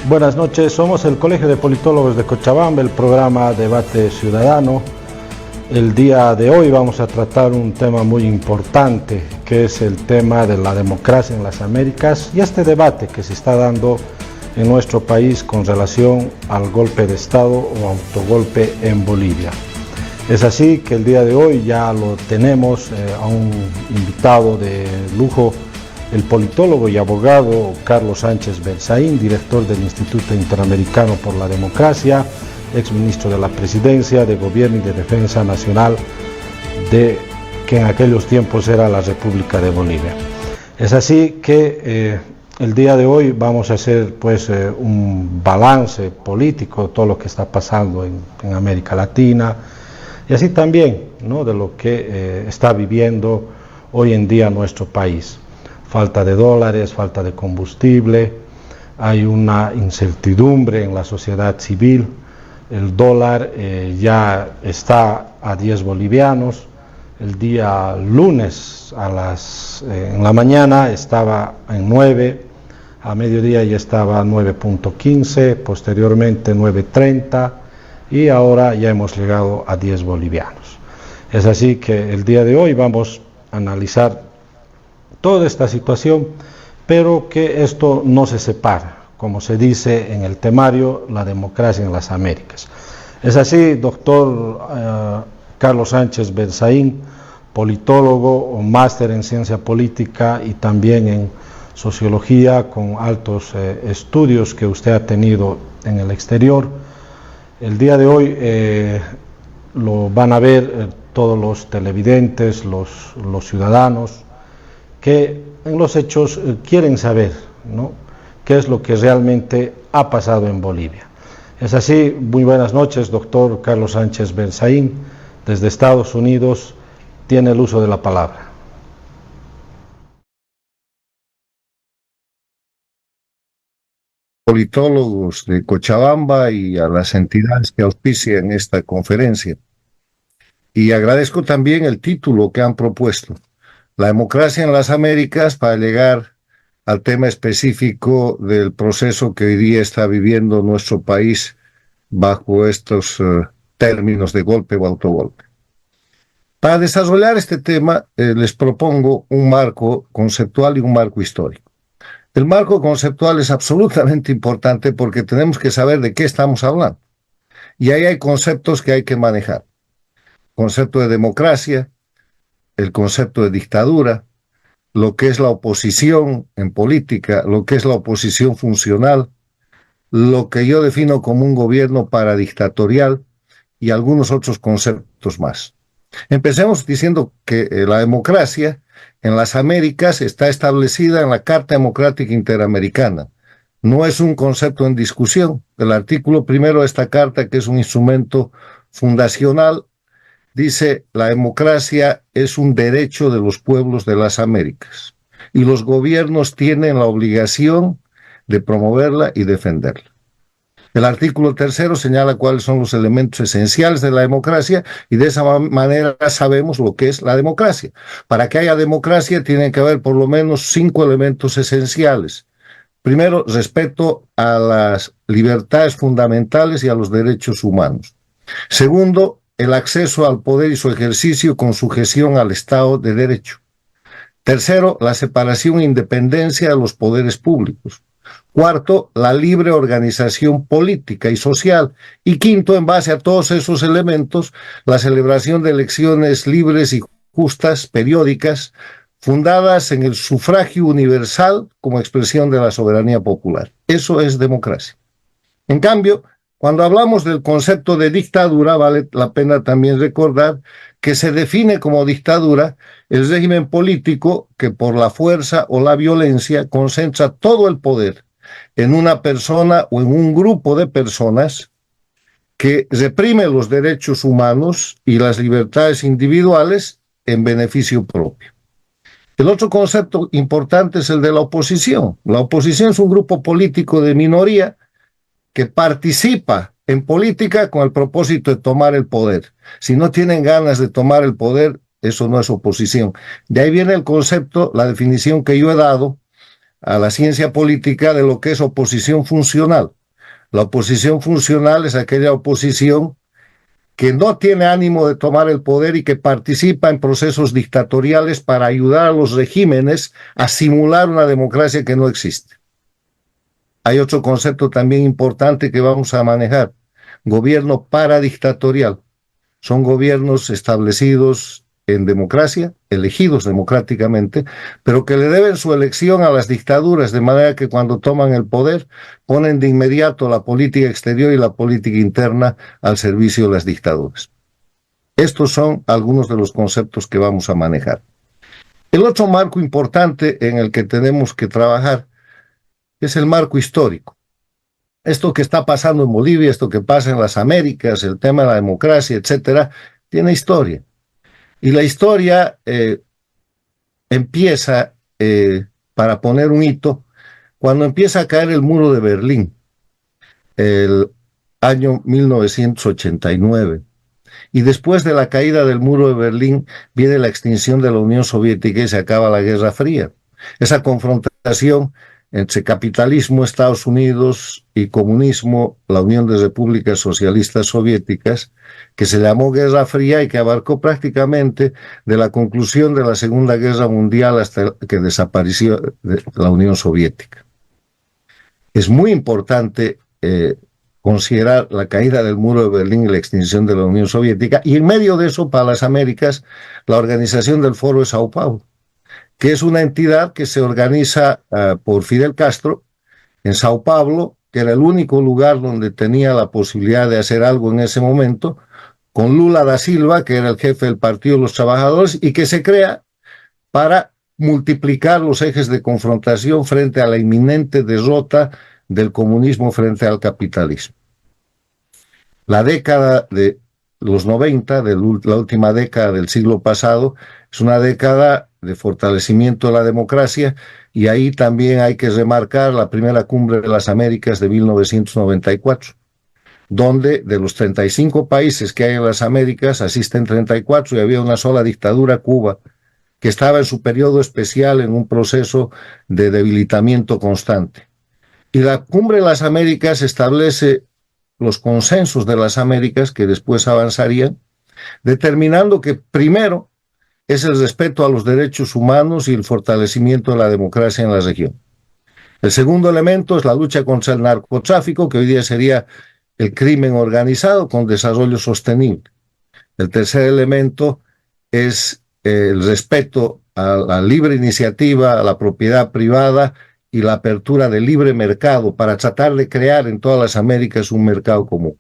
Buenas noches, somos el Colegio de Politólogos de Cochabamba, el programa Debate Ciudadano. El día de hoy vamos a tratar un tema muy importante, que es el tema de la democracia en las Américas y este debate que se está dando en nuestro país con relación al golpe de Estado o autogolpe en Bolivia. Es así que el día de hoy ya lo tenemos a un invitado de lujo, el politólogo y abogado Carlos Sánchez Berzaín, director del Instituto Interamericano por la Democracia, exministro de la Presidencia, de Gobierno y de Defensa Nacional de que en aquellos tiempos era la República de Bolivia. Es así que el día de hoy vamos a hacer un balance político de todo lo que está pasando en América Latina y así también, ¿no?, de lo que está viviendo hoy en día nuestro país. Falta de dólares, falta de combustible, hay una incertidumbre en la sociedad civil, el dólar ya está a 10 bolivianos, el día lunes en la mañana estaba en 9, a mediodía ya estaba a 9.15, posteriormente 9.30 y ahora ya hemos llegado a 10 bolivianos. Es así que el día de hoy vamos a analizar toda esta situación, pero que esto no se separa, como se dice en el temario, la democracia en las Américas. Es así, doctor Carlos Sánchez Berzaín, politólogo, máster en ciencia política y también en sociología, con altos estudios que usted ha tenido en el exterior. El día de hoy lo van a ver todos los televidentes, los ciudadanos, que en los hechos quieren saber, ¿no?, qué es lo que realmente ha pasado en Bolivia. Es así, muy buenas noches, doctor Carlos Sánchez Berzaín, desde Estados Unidos, tiene el uso de la palabra. Politólogos de Cochabamba y a las entidades que auspician esta conferencia. Y agradezco también el título que han propuesto, La democracia en las Américas, para llegar al tema específico del proceso que hoy día está viviendo nuestro país bajo estos términos de golpe o autogolpe. Para desarrollar este tema, les propongo un marco conceptual y un marco histórico. El marco conceptual es absolutamente importante porque tenemos que saber de qué estamos hablando. Y ahí hay conceptos que hay que manejar. Concepto de democracia, el concepto de dictadura, lo que es la oposición en política, lo que es la oposición funcional, lo que yo defino como un gobierno paradictatorial y algunos otros conceptos más. Empecemos diciendo que la democracia en las Américas está establecida en la Carta Democrática Interamericana. No es un concepto en discusión. El artículo primero de esta carta, que es un instrumento fundacional, dice: la democracia es un derecho de los pueblos de las Américas y los gobiernos tienen la obligación de promoverla y defenderla. El artículo tercero señala cuáles son los elementos esenciales de la democracia y de esa manera sabemos lo que es la democracia. Para que haya democracia tiene que haber por lo menos 5 elementos esenciales. Primero, respeto a las libertades fundamentales y a los derechos humanos. Segundo, el acceso al poder y su ejercicio con sujeción al Estado de Derecho. Tercero, la separación e independencia de los poderes públicos. Cuarto, la libre organización política y social. Y quinto, en base a todos esos elementos, la celebración de elecciones libres y justas, periódicas, fundadas en el sufragio universal como expresión de la soberanía popular. Eso es democracia. En cambio, cuando hablamos del concepto de dictadura, vale la pena también recordar que se define como dictadura el régimen político que por la fuerza o la violencia concentra todo el poder en una persona o en un grupo de personas, que reprime los derechos humanos y las libertades individuales en beneficio propio. El otro concepto importante es el de la oposición. La oposición es un grupo político de minoría que participa en política con el propósito de tomar el poder. Si no tienen ganas de tomar el poder, eso no es oposición. De ahí viene el concepto, la definición que yo he dado a la ciencia política de lo que es oposición funcional. La oposición funcional es aquella oposición que no tiene ánimo de tomar el poder y que participa en procesos dictatoriales para ayudar a los regímenes a simular una democracia que no existe. Hay otro concepto también importante que vamos a manejar: gobierno paradictatorial. Son gobiernos establecidos en democracia, elegidos democráticamente, pero que le deben su elección a las dictaduras, de manera que cuando toman el poder ponen de inmediato la política exterior y la política interna al servicio de las dictaduras. Estos son algunos de los conceptos que vamos a manejar. El otro marco importante en el que tenemos que trabajar es el marco histórico. Esto que está pasando en Bolivia, esto que pasa en las Américas, el tema de la democracia, etcétera, tiene historia. Y la historia empieza, para poner un hito, cuando empieza a caer el muro de Berlín, el año 1989. Y después de la caída del muro de Berlín viene la extinción de la Unión Soviética y se acaba la Guerra Fría. Esa confrontación entre capitalismo, Estados Unidos, y comunismo, la Unión de Repúblicas Socialistas Soviéticas, que se llamó Guerra Fría y que abarcó prácticamente de la conclusión de la Segunda Guerra Mundial hasta que desapareció la Unión Soviética. Es muy importante considerar la caída del muro de Berlín y la extinción de la Unión Soviética, y en medio de eso, para las Américas, la organización del Foro de Sao Paulo, que es una entidad que se organiza por Fidel Castro en Sao Paulo, que era el único lugar donde tenía la posibilidad de hacer algo en ese momento, con Lula da Silva, que era el jefe del Partido de los Trabajadores, y que se crea para multiplicar los ejes de confrontación frente a la inminente derrota del comunismo frente al capitalismo. La década de los 90, la última década del siglo pasado, es una década de fortalecimiento de la democracia, y ahí también hay que remarcar la primera cumbre de las Américas de 1994, donde de los 35 países que hay en las Américas asisten 34 y había una sola dictadura, Cuba, que estaba en su periodo especial en un proceso de debilitamiento constante. Y la cumbre de las Américas establece los consensos de las Américas que después avanzarían, determinando que primero es el respeto a los derechos humanos y el fortalecimiento de la democracia en la región. El segundo elemento es la lucha contra el narcotráfico, que hoy día sería el crimen organizado con desarrollo sostenible. El tercer elemento es el respeto a la libre iniciativa, a la propiedad privada y la apertura del libre mercado para tratar de crear en todas las Américas un mercado común.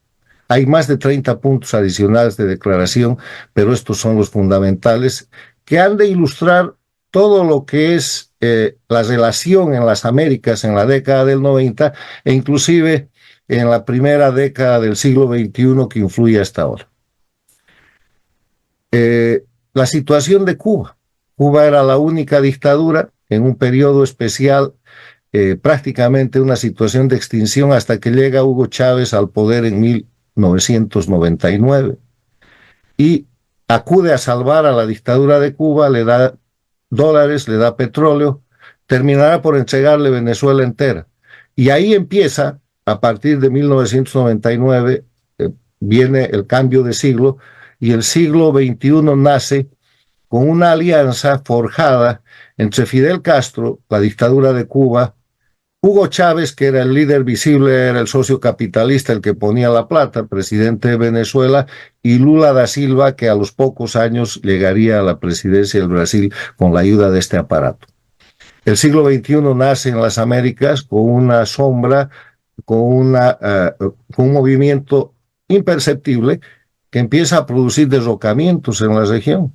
Hay más de 30 puntos adicionales de declaración, pero estos son los fundamentales que han de ilustrar todo lo que es la relación en las Américas en la década del 90 e inclusive en la primera década del siglo XXI que influye hasta ahora. La situación de Cuba. Cuba era la única dictadura en un periodo especial, prácticamente una situación de extinción, hasta que llega Hugo Chávez al poder en 1999 y acude a salvar a la dictadura de Cuba, le da dólares, le da petróleo, terminará por entregarle Venezuela entera. Y ahí empieza, a partir de 1999, viene el cambio de siglo, y el siglo XXI nace con una alianza forjada entre Fidel Castro, la dictadura de Cuba, Hugo Chávez, que era el líder visible, era el socio capitalista, el que ponía la plata, presidente de Venezuela, y Lula da Silva, que a los pocos años llegaría a la presidencia del Brasil con la ayuda de este aparato. El siglo XXI nace en las Américas con una sombra, con un movimiento imperceptible que empieza a producir derrocamientos en la región.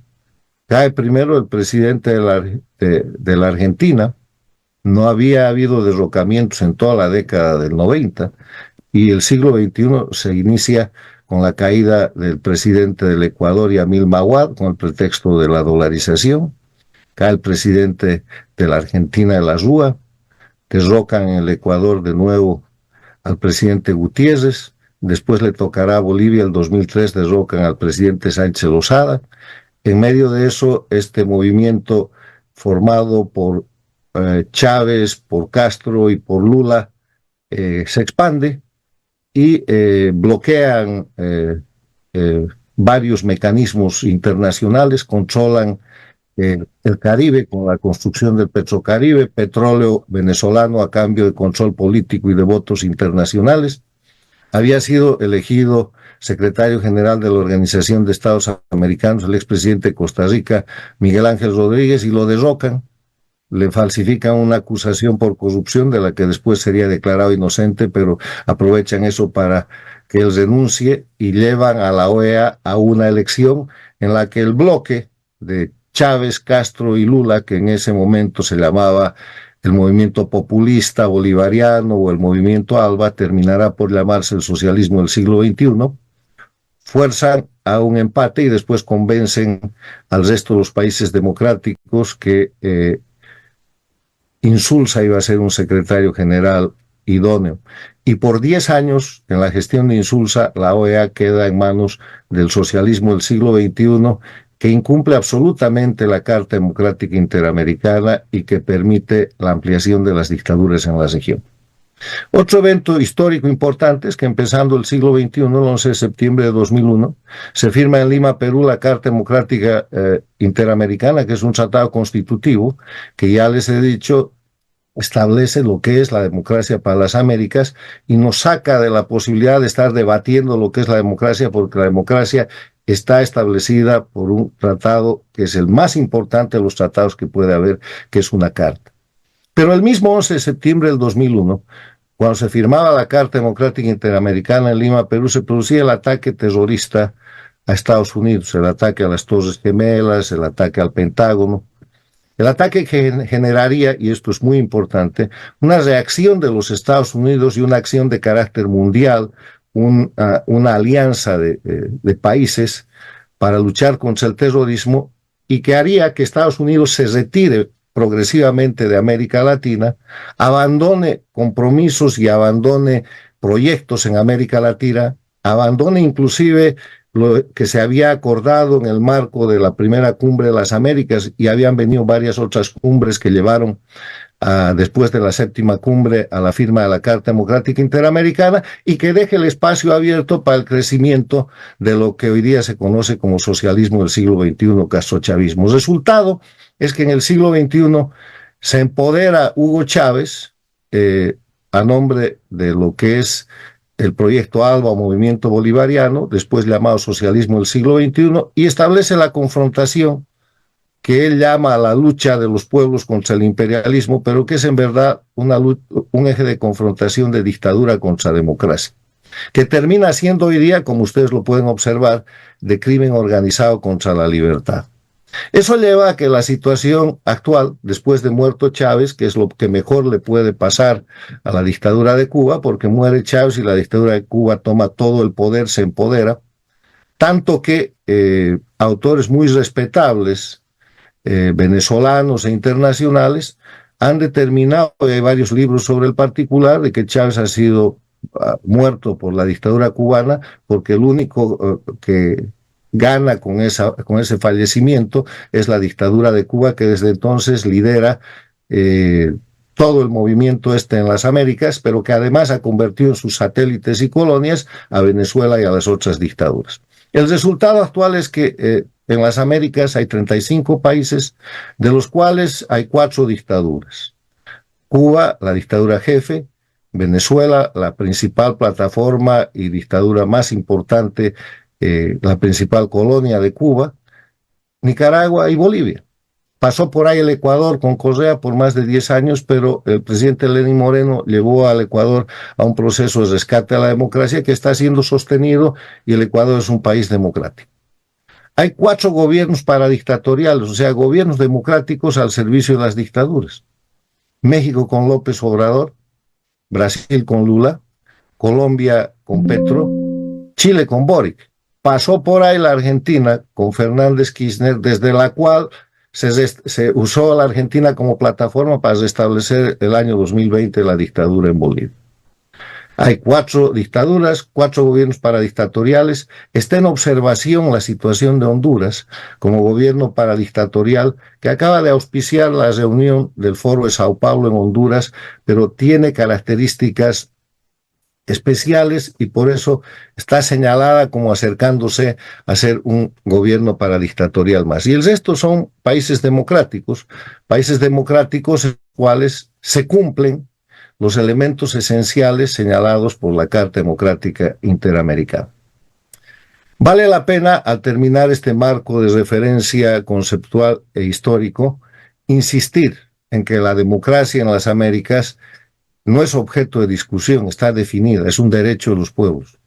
Cae primero el presidente de la Argentina. No había habido derrocamientos en toda la década del 90, y el siglo XXI se inicia con la caída del presidente del Ecuador, Yamil Maguad, con el pretexto de la dolarización. Cae el presidente de la Argentina, de la Rúa, derrocan en el Ecuador de nuevo al presidente Gutiérrez. Después le tocará a Bolivia, el 2003 derrocan al presidente Sánchez Lozada. En medio de eso, este movimiento formado por Chávez, por Castro y por Lula se expande, y bloquean varios mecanismos internacionales, controlan el Caribe con la construcción del Petrocaribe, petróleo venezolano a cambio de control político y de votos internacionales. Había sido elegido secretario general de la Organización de Estados Americanos el expresidente de Costa Rica, Miguel Ángel Rodríguez, y lo derrocan. Le falsifican una acusación por corrupción de la que después sería declarado inocente, pero aprovechan eso para que él renuncie y llevan a la OEA a una elección en la que el bloque de Chávez, Castro y Lula, que en ese momento se llamaba el movimiento populista bolivariano o el movimiento ALBA, terminará por llamarse el socialismo del siglo XXI, fuerzan a un empate y después convencen al resto de los países democráticos que Insulza iba a ser un secretario general idóneo. Y por 10 años, en la gestión de Insulza, la OEA queda en manos del socialismo del siglo XXI, que incumple absolutamente la Carta Democrática Interamericana y que permite la ampliación de las dictaduras en la región. Otro evento histórico importante es que empezando el siglo XXI, el 11 de septiembre de 2001, se firma en Lima, Perú, la Carta Democrática Interamericana, que es un tratado constitutivo que ya les he dicho establece lo que es la democracia para las Américas y nos saca de la posibilidad de estar debatiendo lo que es la democracia, porque la democracia está establecida por un tratado que es el más importante de los tratados que puede haber, que es una carta. Pero el mismo 11 de septiembre del 2001, cuando se firmaba la Carta Democrática Interamericana en Lima, Perú, se producía el ataque terrorista a Estados Unidos, el ataque a las Torres Gemelas, el ataque al Pentágono. El ataque que generaría, y esto es muy importante, una reacción de los Estados Unidos y una acción de carácter mundial, una alianza de países para luchar contra el terrorismo y que haría que Estados Unidos se retire progresivamente de América Latina, abandone compromisos y abandone proyectos en América Latina, abandone inclusive lo que se había acordado en el marco de la primera cumbre de las Américas, y habían venido varias otras cumbres que llevaron después de la séptima cumbre a la firma de la Carta Democrática Interamericana, y que deje el espacio abierto para el crecimiento de lo que hoy día se conoce como socialismo del siglo XXI, castrochavismo. El resultado es que en el siglo XXI se empodera Hugo Chávez a nombre de lo que es el proyecto ALBA o Movimiento Bolivariano, después llamado Socialismo del siglo XXI, y establece la confrontación que él llama a la lucha de los pueblos contra el imperialismo, pero que es en verdad un eje de confrontación de dictadura contra democracia, que termina siendo hoy día, como ustedes lo pueden observar, de crimen organizado contra la libertad. Eso lleva a que la situación actual, después de muerto Chávez, que es lo que mejor le puede pasar a la dictadura de Cuba, porque muere Chávez y la dictadura de Cuba toma todo el poder, se empodera, tanto que autores muy respetables, venezolanos e internacionales, han determinado, y hay varios libros sobre el particular, de que Chávez ha sido muerto por la dictadura cubana, porque el único que gana con ese fallecimiento es la dictadura de Cuba, que desde entonces lidera todo el movimiento en las Américas, pero que además ha convertido en sus satélites y colonias a Venezuela y a las otras dictaduras. El resultado actual es que en las Américas hay 35 países, de los cuales hay 4 dictaduras. Cuba, la dictadura jefe; Venezuela, la principal plataforma y dictadura más importante, la principal colonia de Cuba; Nicaragua y Bolivia. Pasó por ahí el Ecuador con Correa por más de 10 años, pero el presidente Lenín Moreno llevó al Ecuador a un proceso de rescate a la democracia que está siendo sostenido, y el Ecuador es un país democrático. Hay 4 gobiernos paradictatoriales, o sea, gobiernos democráticos al servicio de las dictaduras. México con López Obrador, Brasil con Lula, Colombia con Petro, Chile con Boric. Pasó por ahí la Argentina con Fernández Kirchner, desde la cual se usó a la Argentina como plataforma para restablecer el año 2020 la dictadura en Bolivia. Hay 4 dictaduras, 4 gobiernos paradictatoriales. Está en observación la situación de Honduras como gobierno paradictatorial, que acaba de auspiciar la reunión del Foro de Sao Paulo en Honduras, pero tiene características especiales y por eso está señalada como acercándose a ser un gobierno paradictatorial más. Y el resto son países democráticos en los cuales se cumplen los elementos esenciales señalados por la Carta Democrática Interamericana. Vale la pena, al terminar este marco de referencia conceptual e histórico, insistir en que la democracia en las Américas no es objeto de discusión, está definida, es un derecho de los pueblos.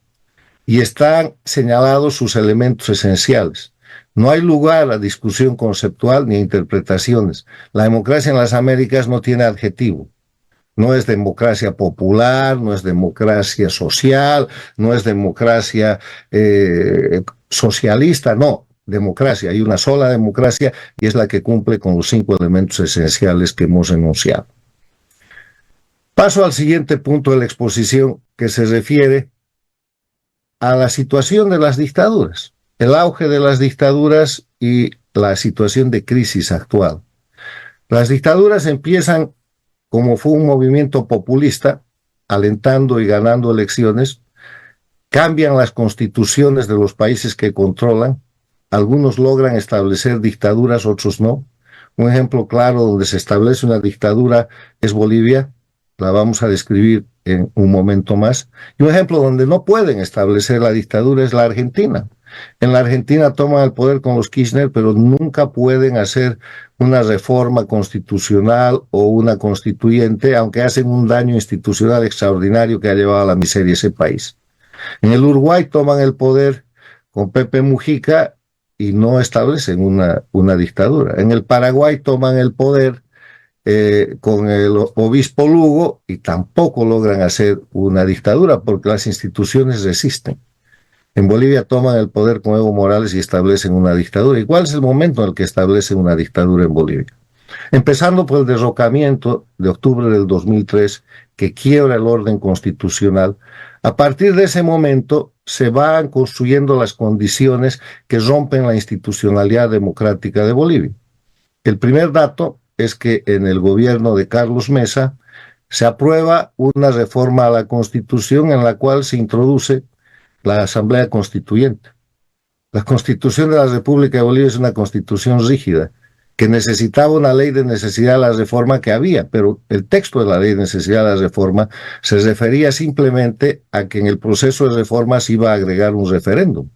Y están señalados sus elementos esenciales. No hay lugar a discusión conceptual ni a interpretaciones. La democracia en las Américas no tiene adjetivo. No es democracia popular, no es democracia social, no es democracia socialista, no. Democracia, hay una sola democracia y es la que cumple con los 5 elementos esenciales que hemos enunciado. Paso al siguiente punto de la exposición, que se refiere a la situación de las dictaduras, el auge de las dictaduras y la situación de crisis actual. Las dictaduras empiezan como fue un movimiento populista, alentando y ganando elecciones, cambian las constituciones de los países que controlan, algunos logran establecer dictaduras, otros no. Un ejemplo claro donde se establece una dictadura es Bolivia, la vamos a describir en un momento más. Y un ejemplo donde no pueden establecer la dictadura es la Argentina. En la Argentina toman el poder con los Kirchner, pero nunca pueden hacer una reforma constitucional o una constituyente, aunque hacen un daño institucional extraordinario que ha llevado a la miseria ese país. En el Uruguay toman el poder con Pepe Mujica y no establecen una dictadura. En el Paraguay toman el poder con el obispo Lugo y tampoco logran hacer una dictadura porque las instituciones resisten. En Bolivia toman el poder con Evo Morales y establecen una dictadura. ¿Y cuál es el momento en el que establecen una dictadura en Bolivia? Empezando por el derrocamiento de octubre del 2003, que quiebra el orden constitucional. A partir de ese momento se van construyendo las condiciones que rompen la institucionalidad democrática de Bolivia. El primer dato es que en el gobierno de Carlos Mesa se aprueba una reforma a la Constitución en la cual se introduce la Asamblea Constituyente. La Constitución de la República de Bolivia es una constitución rígida, que necesitaba una ley de necesidad de la reforma que había, pero el texto de la ley de necesidad de la reforma se refería simplemente a que en el proceso de reforma se iba a agregar un referéndum.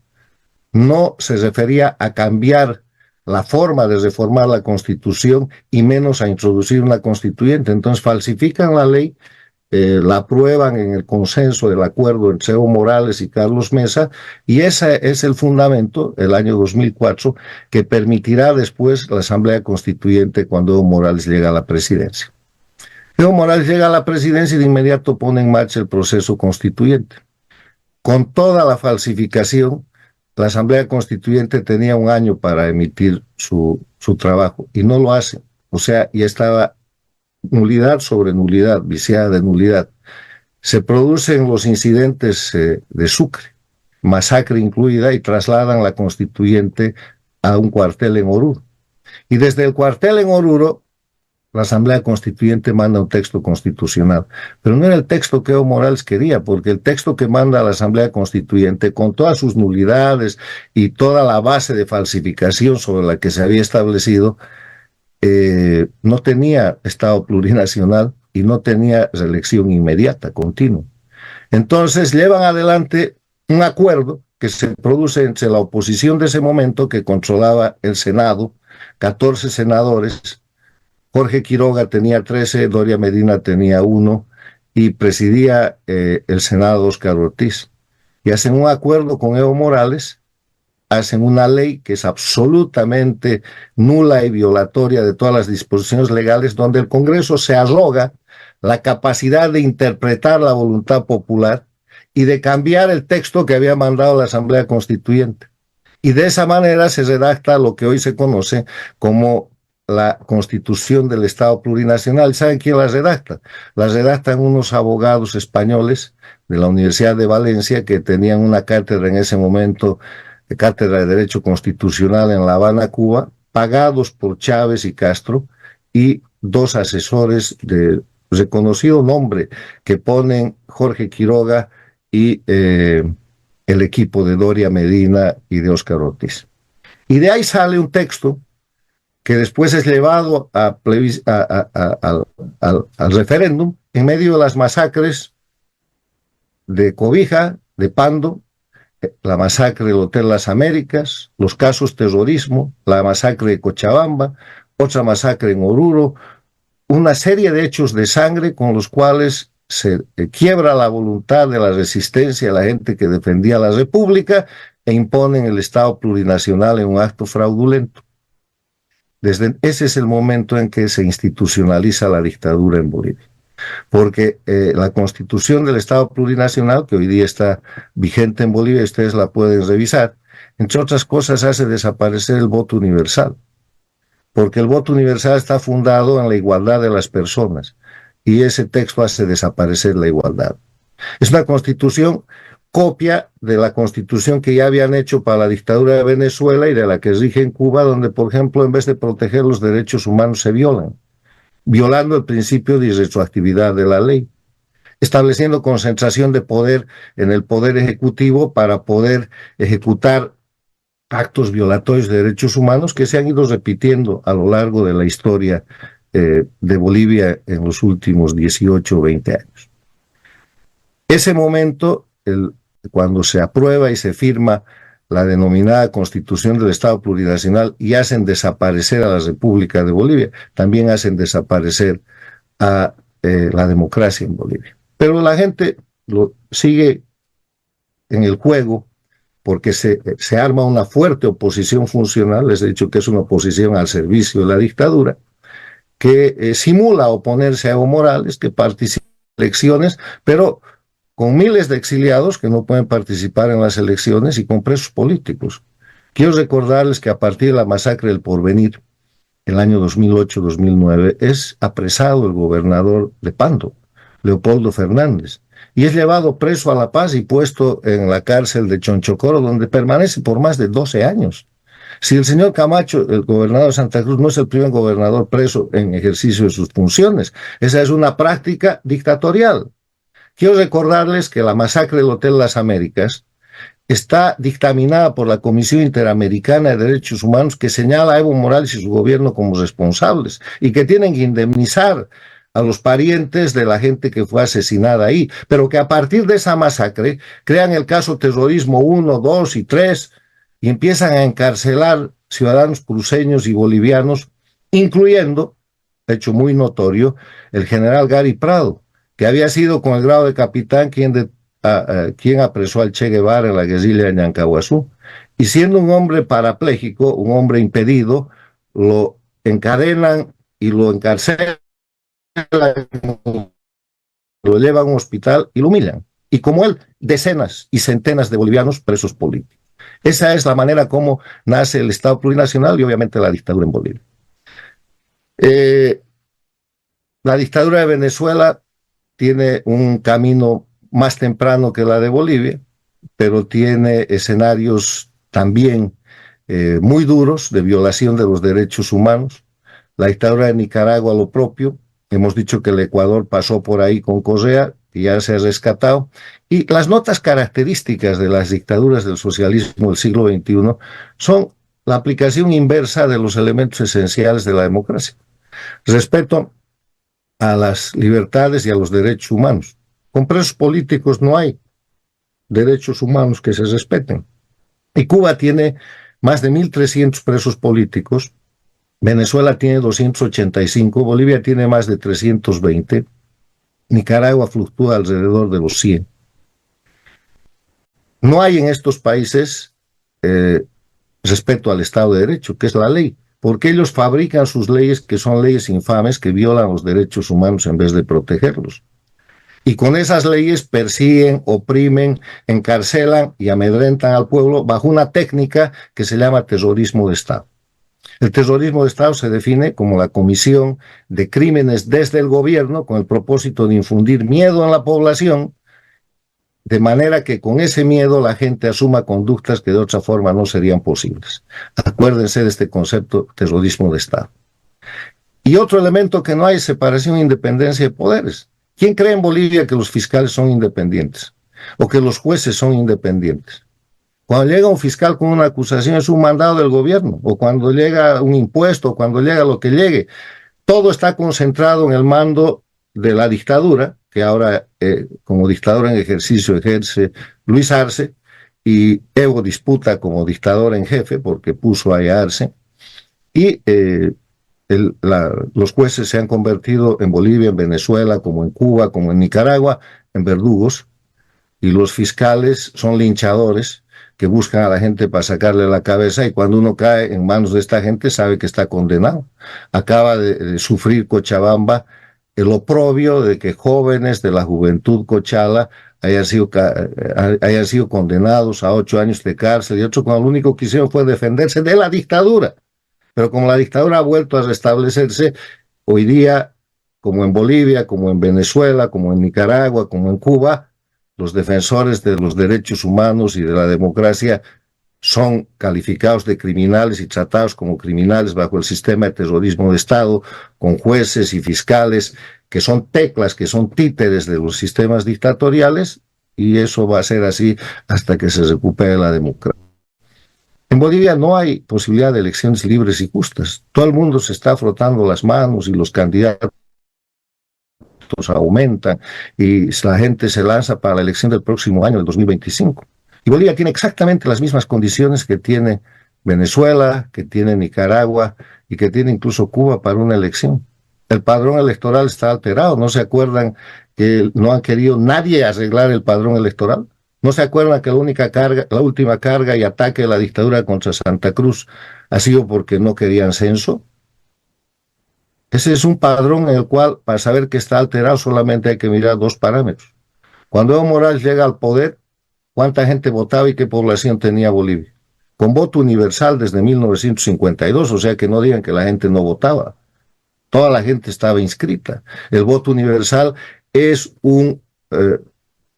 No se refería a cambiar la forma de reformar la Constitución y menos a introducir una constituyente. Entonces falsifican la ley, la aprueban en el consenso del acuerdo entre Evo Morales y Carlos Mesa, y ese es el fundamento, el año 2004, que permitirá después la Asamblea Constituyente cuando Evo Morales llega a la presidencia. Evo Morales llega a la presidencia y de inmediato pone en marcha el proceso constituyente. Con toda la falsificación, la Asamblea Constituyente tenía un año para emitir su trabajo y no lo hace. O sea, ya estaba nulidad sobre nulidad, viciada de nulidad. Se producen los incidentes de Sucre, masacre incluida, y trasladan la constituyente a un cuartel en Oruro. Y desde el cuartel en Oruro, la Asamblea Constituyente manda un texto constitucional. Pero no era el texto que Evo Morales quería, porque el texto que manda a la Asamblea Constituyente, con todas sus nulidades y toda la base de falsificación sobre la que se había establecido, no tenía Estado plurinacional y no tenía reelección inmediata, continua. Entonces llevan adelante un acuerdo que se produce entre la oposición de ese momento, que controlaba el Senado, 14 senadores, Jorge Quiroga tenía 13, Doria Medina tenía 1 y presidía el Senado Óscar Ortiz. Y hacen un acuerdo con Evo Morales, hacen una ley que es absolutamente nula y violatoria de todas las disposiciones legales, donde el Congreso se arroga la capacidad de interpretar la voluntad popular y de cambiar el texto que había mandado la Asamblea Constituyente. Y de esa manera se redacta lo que hoy se conoce como la Constitución del Estado Plurinacional. ¿Saben quién la redacta? La redactan unos abogados españoles de la Universidad de Valencia que tenían una cátedra en ese momento, cátedra de Derecho Constitucional en La Habana, Cuba, pagados por Chávez y Castro, y 2 asesores de reconocido nombre que ponen Jorge Quiroga y el equipo de Doria Medina y de Óscar Ortiz. Y de ahí sale un texto que después es llevado al referéndum en medio de las masacres de Cobija, de Pando, la masacre del Hotel Las Américas, los casos terrorismo, la masacre de Cochabamba, otra masacre en Oruro, una serie de hechos de sangre con los cuales se quiebra la voluntad de la resistencia de la gente que defendía la República e imponen el Estado plurinacional en un acto fraudulento. Ese es el momento en que se institucionaliza la dictadura en Bolivia. Porque la constitución del Estado plurinacional, que hoy día está vigente en Bolivia, ustedes la pueden revisar, entre otras cosas hace desaparecer el voto universal, porque el voto universal está fundado en la igualdad de las personas, y ese texto hace desaparecer la igualdad. Es una constitución copia de la constitución que ya habían hecho para la dictadura de Venezuela y de la que rige en Cuba, donde, por ejemplo, en vez de proteger los derechos humanos, se violan, violando el principio de irretroactividad de la ley, estableciendo concentración de poder en el poder ejecutivo para poder ejecutar actos violatorios de derechos humanos que se han ido repitiendo a lo largo de la historia de Bolivia en los últimos 18 o 20 años. Ese momento, cuando se aprueba y se firma la denominada Constitución del Estado Plurinacional y hacen desaparecer a la República de Bolivia, también hacen desaparecer a la democracia en Bolivia. Pero la gente lo sigue en el juego porque se arma una fuerte oposición funcional, les he dicho que es una oposición al servicio de la dictadura, que simula oponerse a Evo Morales, que participa en elecciones, pero con miles de exiliados que no pueden participar en las elecciones y con presos políticos. Quiero recordarles que a partir de la masacre del Porvenir, el año 2008-2009, es apresado el gobernador de Pando, Leopoldo Fernández, y es llevado preso a La Paz y puesto en la cárcel de Chonchocoro, donde permanece por más de 12 años. Si el señor Camacho, el gobernador de Santa Cruz, no es el primer gobernador preso en ejercicio de sus funciones, esa es una práctica dictatorial. Quiero recordarles que la masacre del Hotel Las Américas está dictaminada por la Comisión Interamericana de Derechos Humanos, que señala a Evo Morales y su gobierno como responsables y que tienen que indemnizar a los parientes de la gente que fue asesinada ahí, pero que a partir de esa masacre crean el caso terrorismo 1, 2 y 3 y empiezan a encarcelar ciudadanos cruceños y bolivianos, incluyendo, hecho muy notorio, el general Gary Prado, que había sido con el grado de capitán quien apresó al Che Guevara en la guerrilla de Ñancahuazú. Y siendo un hombre parapléjico, un hombre impedido, lo encadenan y lo encarcelan, lo llevan a un hospital y lo humillan. Y como él, decenas y centenas de bolivianos presos políticos. Esa es la manera como nace el Estado plurinacional y obviamente la dictadura en Bolivia. La dictadura de Venezuela tiene un camino más temprano que la de Bolivia, pero tiene escenarios también muy duros de violación de los derechos humanos. La dictadura de Nicaragua lo propio. Hemos dicho que el Ecuador pasó por ahí con Correa y ya se ha rescatado. Y las notas características de las dictaduras del socialismo del siglo XXI son la aplicación inversa de los elementos esenciales de la democracia. Respeto a las libertades y a los derechos humanos. Con presos políticos no hay derechos humanos que se respeten. Y Cuba tiene más de 1.300 presos políticos, Venezuela tiene 285, Bolivia tiene más de 320, Nicaragua fluctúa alrededor de los 100. No hay en estos países respeto al Estado de Derecho, que es la ley, porque ellos fabrican sus leyes, que son leyes infames, que violan los derechos humanos en vez de protegerlos. Y con esas leyes persiguen, oprimen, encarcelan y amedrentan al pueblo bajo una técnica que se llama terrorismo de Estado. El terrorismo de Estado se define como la comisión de crímenes desde el gobierno con el propósito de infundir miedo en la población, de manera que con ese miedo la gente asuma conductas que de otra forma no serían posibles. Acuérdense de este concepto, terrorismo de Estado. Y otro elemento que no hay, separación e independencia de poderes. ¿Quién cree en Bolivia que los fiscales son independientes? O que los jueces son independientes. Cuando llega un fiscal con una acusación es un mandado del gobierno, o cuando llega un impuesto, o cuando llega lo que llegue. Todo está concentrado en el mando de la dictadura, que ahora como dictador en ejercicio ejerce Luis Arce, y Evo disputa como dictador en jefe, porque puso a Arce, y los jueces se han convertido en Bolivia, en Venezuela, como en Cuba, como en Nicaragua, en verdugos, y los fiscales son linchadores que buscan a la gente para sacarle la cabeza, y cuando uno cae en manos de esta gente sabe que está condenado. Acaba de sufrir Cochabamba el oprobio de que jóvenes de la juventud cochala hayan sido condenados a 8 años de cárcel, y otros cuando lo único que hicieron fue defenderse de la dictadura. Pero como la dictadura ha vuelto a restablecerse, hoy día, como en Bolivia, como en Venezuela, como en Nicaragua, como en Cuba, los defensores de los derechos humanos y de la democracia son calificados de criminales y tratados como criminales bajo el sistema de terrorismo de Estado, con jueces y fiscales que son teclas, que son títeres de los sistemas dictatoriales, y eso va a ser así hasta que se recupere la democracia. En Bolivia no hay posibilidad de elecciones libres y justas. Todo el mundo se está frotando las manos y los candidatos aumentan y la gente se lanza para la elección del próximo año, el 2025. Y Bolivia tiene exactamente las mismas condiciones que tiene Venezuela, que tiene Nicaragua y que tiene incluso Cuba para una elección. El padrón electoral está alterado. ¿No se acuerdan que no han querido nadie arreglar el padrón electoral? ¿No se acuerdan que la última carga y ataque de la dictadura contra Santa Cruz ha sido porque no querían censo? Ese es un padrón en el cual, para saber que está alterado, solamente hay que mirar 2 parámetros. Cuando Evo Morales llega al poder, ¿cuánta gente votaba y qué población tenía Bolivia? Con voto universal desde 1952, o sea que no digan que la gente no votaba. Toda la gente estaba inscrita. El voto universal es un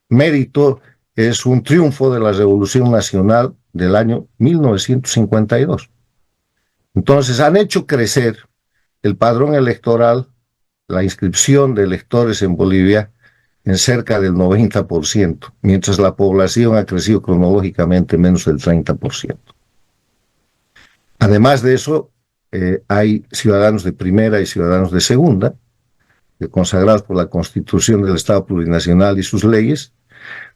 mérito, es un triunfo de la Revolución Nacional del año 1952. Entonces han hecho crecer el padrón electoral, la inscripción de electores en Bolivia, en cerca del 90%, mientras la población ha crecido cronológicamente menos del 30%. Además de eso, hay ciudadanos de primera y ciudadanos de segunda, consagrados por la Constitución del Estado Plurinacional y sus leyes.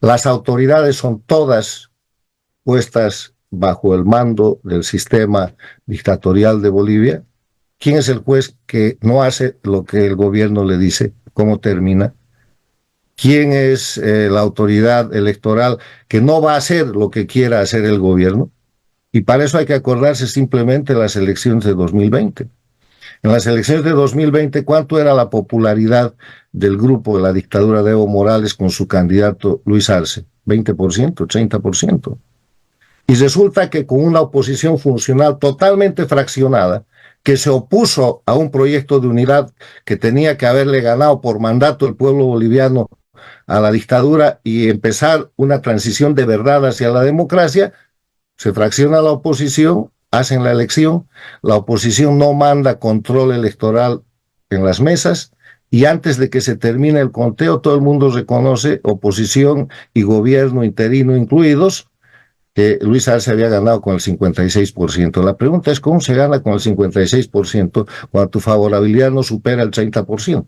Las autoridades son todas puestas bajo el mando del sistema dictatorial de Bolivia. ¿Quién es el juez que no hace lo que el gobierno le dice? ¿Cómo termina? ¿Quién es la autoridad electoral que no va a hacer lo que quiera hacer el gobierno? Y para eso hay que acordarse simplemente de las elecciones de 2020. En las elecciones de 2020, ¿cuánto era la popularidad del grupo de la dictadura de Evo Morales con su candidato Luis Arce? 20%, 30%. Y resulta que con una oposición funcional totalmente fraccionada, que se opuso a un proyecto de unidad que tenía que haberle ganado por mandato el pueblo boliviano a la dictadura y empezar una transición de verdad hacia la democracia, se fracciona la oposición, hacen la elección, la oposición no manda control electoral en las mesas, y antes de que se termine el conteo, todo el mundo reconoce, oposición y gobierno interino incluidos, que Luis Arce había ganado con el 56%. La pregunta es, ¿cómo se gana con el 56% cuando tu favorabilidad no supera el 30%?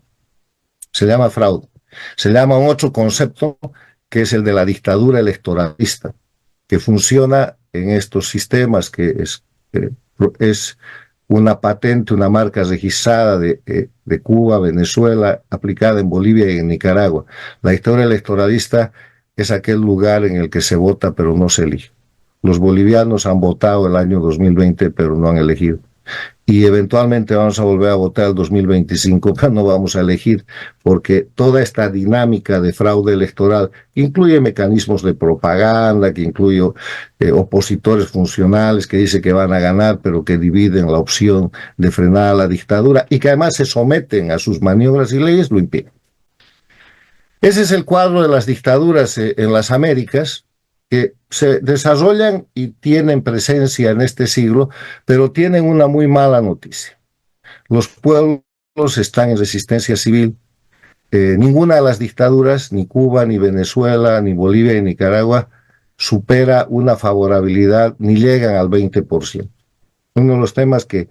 Se llama fraude. Se llama un otro concepto que es el de la dictadura electoralista, que funciona en estos sistemas, que es una patente, una marca registrada de Cuba, Venezuela, aplicada en Bolivia y en Nicaragua. La dictadura electoralista es aquel lugar en el que se vota pero no se elige. Los bolivianos han votado el año 2020 pero no han elegido. Y eventualmente vamos a volver a votar el 2025, pero no vamos a elegir, porque toda esta dinámica de fraude electoral incluye mecanismos de propaganda, que incluye opositores funcionales que dicen que van a ganar, pero que dividen la opción de frenar a la dictadura y que además se someten a sus maniobras y leyes, lo impiden. Ese es el cuadro de las dictaduras en las Américas, que se desarrollan y tienen presencia en este siglo, pero tienen una muy mala noticia. Los pueblos están en resistencia civil. Ninguna de las dictaduras, ni Cuba, ni Venezuela, ni Bolivia, ni Nicaragua, supera una favorabilidad, ni llegan al 20%. Uno de los temas que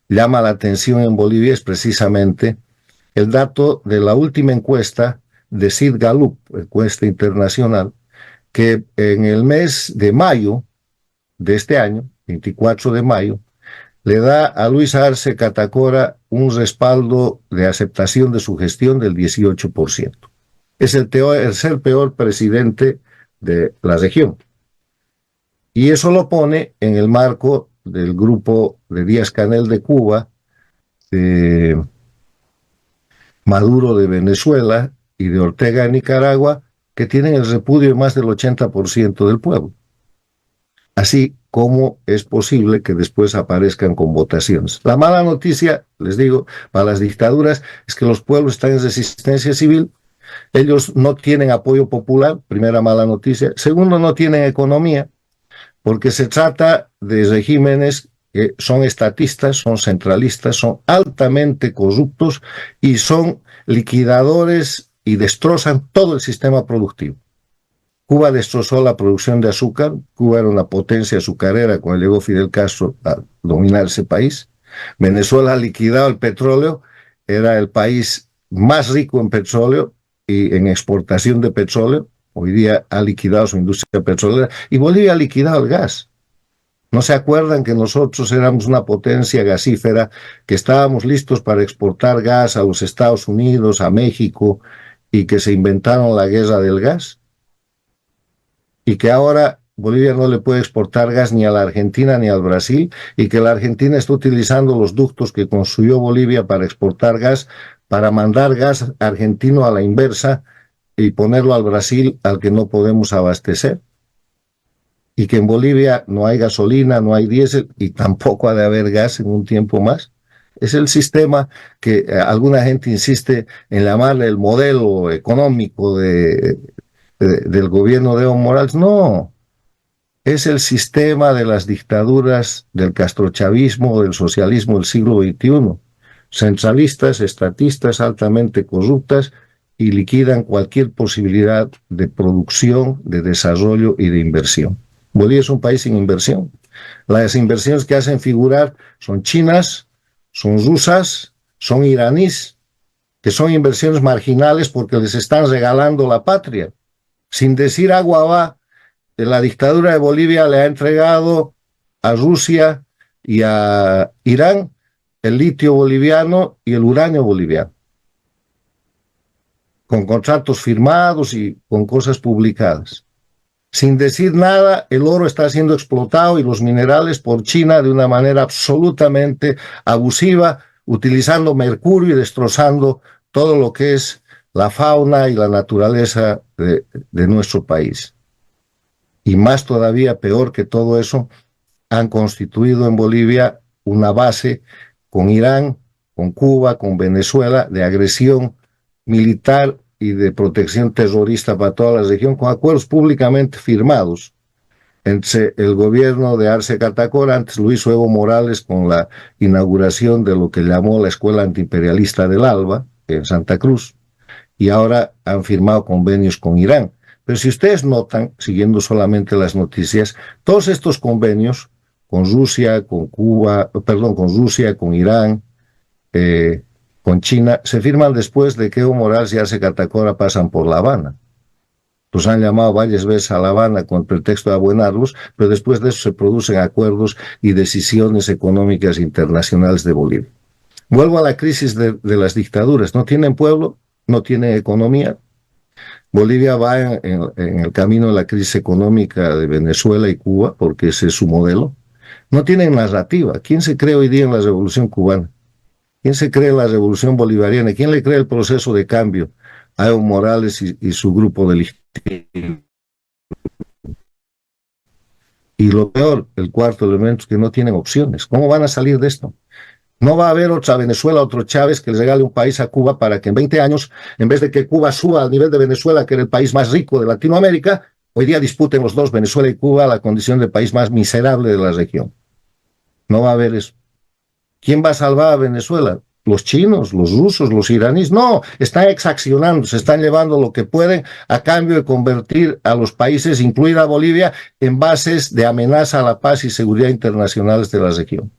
llama la atención en Bolivia es precisamente el dato de la última encuesta de Sid Gallup, encuesta internacional, que en el mes de mayo de este año, 24 de mayo, le da a Luis Arce Catacora un respaldo de aceptación de su gestión del 18%. Es el tercer peor presidente de la región. Y eso lo pone en el marco del grupo de Díaz-Canel de Cuba, de Maduro de Venezuela y de Ortega de Nicaragua, que tienen el repudio de más del 80% del pueblo. Así como es posible que después aparezcan con votaciones. La mala noticia, les digo, para las dictaduras es que los pueblos están en resistencia civil, ellos no tienen apoyo popular, primera mala noticia. Segundo, no tienen economía, porque se trata de regímenes que son estatistas, son centralistas, son altamente corruptos y son liquidadores y destrozan todo el sistema productivo. Cuba destrozó la producción de azúcar. Cuba era una potencia azucarera cuando llegó Fidel Castro a dominar ese país. Venezuela ha liquidado el petróleo, era el país más rico en petróleo y en exportación de petróleo. Hoy día ha liquidado su industria petrolera y Bolivia ha liquidado el gas. ¿No se acuerdan que nosotros éramos una potencia gasífera, que estábamos listos para exportar gas a los Estados Unidos, a México, y que se inventaron la guerra del gas? Y que ahora Bolivia no le puede exportar gas ni a la Argentina ni al Brasil, y que la Argentina está utilizando los ductos que construyó Bolivia para exportar gas, para mandar gas argentino a la inversa y ponerlo al Brasil, al que no podemos abastecer. Y que en Bolivia no hay gasolina, no hay diésel y tampoco ha de haber gas en un tiempo más. Es el sistema que alguna gente insiste en llamarle el modelo económico del gobierno de Evo Morales. No, es el sistema de las dictaduras del castrochavismo, del socialismo del siglo XXI. Centralistas, estatistas, altamente corruptas, y liquidan cualquier posibilidad de producción, de desarrollo y de inversión. Bolivia es un país sin inversión. Las inversiones que hacen figurar son chinas, son rusas, son iraníes, que son inversiones marginales porque les están regalando la patria. Sin decir agua va, la dictadura de Bolivia le ha entregado a Rusia y a Irán el litio boliviano y el uranio boliviano, con contratos firmados y con cosas publicadas. Sin decir nada, el oro está siendo explotado y los minerales por China de una manera absolutamente abusiva, utilizando mercurio y destrozando todo lo que es la fauna y la naturaleza de nuestro país. Y más todavía, peor que todo eso, han constituido en Bolivia una base con Irán, con Cuba, con Venezuela, de agresión militar y de protección terrorista para toda la región, con acuerdos públicamente firmados entre el gobierno de Arce Catacora, antes Luis Evo Morales, con la inauguración de lo que llamó la Escuela Antiimperialista del ALBA, en Santa Cruz, y ahora han firmado convenios con Irán. Pero si ustedes notan, siguiendo solamente las noticias, todos estos convenios con Rusia, con Cuba, perdón, con Rusia, con Irán, con China, se firman después de que Evo Morales y Arce Catacora pasan por La Habana. Los han llamado varias veces a La Habana con el pretexto de abonarlos, pero después de eso se producen acuerdos y decisiones económicas internacionales de Bolivia. Vuelvo a la crisis de las dictaduras. No tienen pueblo, no tienen economía. Bolivia va en el camino de la crisis económica de Venezuela y Cuba, porque ese es su modelo. No tienen narrativa. ¿Quién se cree hoy día en la revolución cubana? ¿Quién se cree en la revolución bolivariana? ¿Quién le cree el proceso de cambio a Evo Morales y su grupo delictivo? Y lo peor, el cuarto elemento, es que no tienen opciones. ¿Cómo van a salir de esto? No va a haber otra Venezuela, otro Chávez que le regale un país a Cuba para que en 20 años, en vez de que Cuba suba al nivel de Venezuela, que era el país más rico de Latinoamérica, hoy día disputen los dos, Venezuela y Cuba, la condición del país más miserable de la región. No va a haber eso. ¿Quién va a salvar a Venezuela? los chinos, los rusos, los iraníes. No, están exaccionando, se están llevando lo que pueden a cambio de convertir a los países, incluida Bolivia, en bases de amenaza a la paz y seguridad internacionales de la región.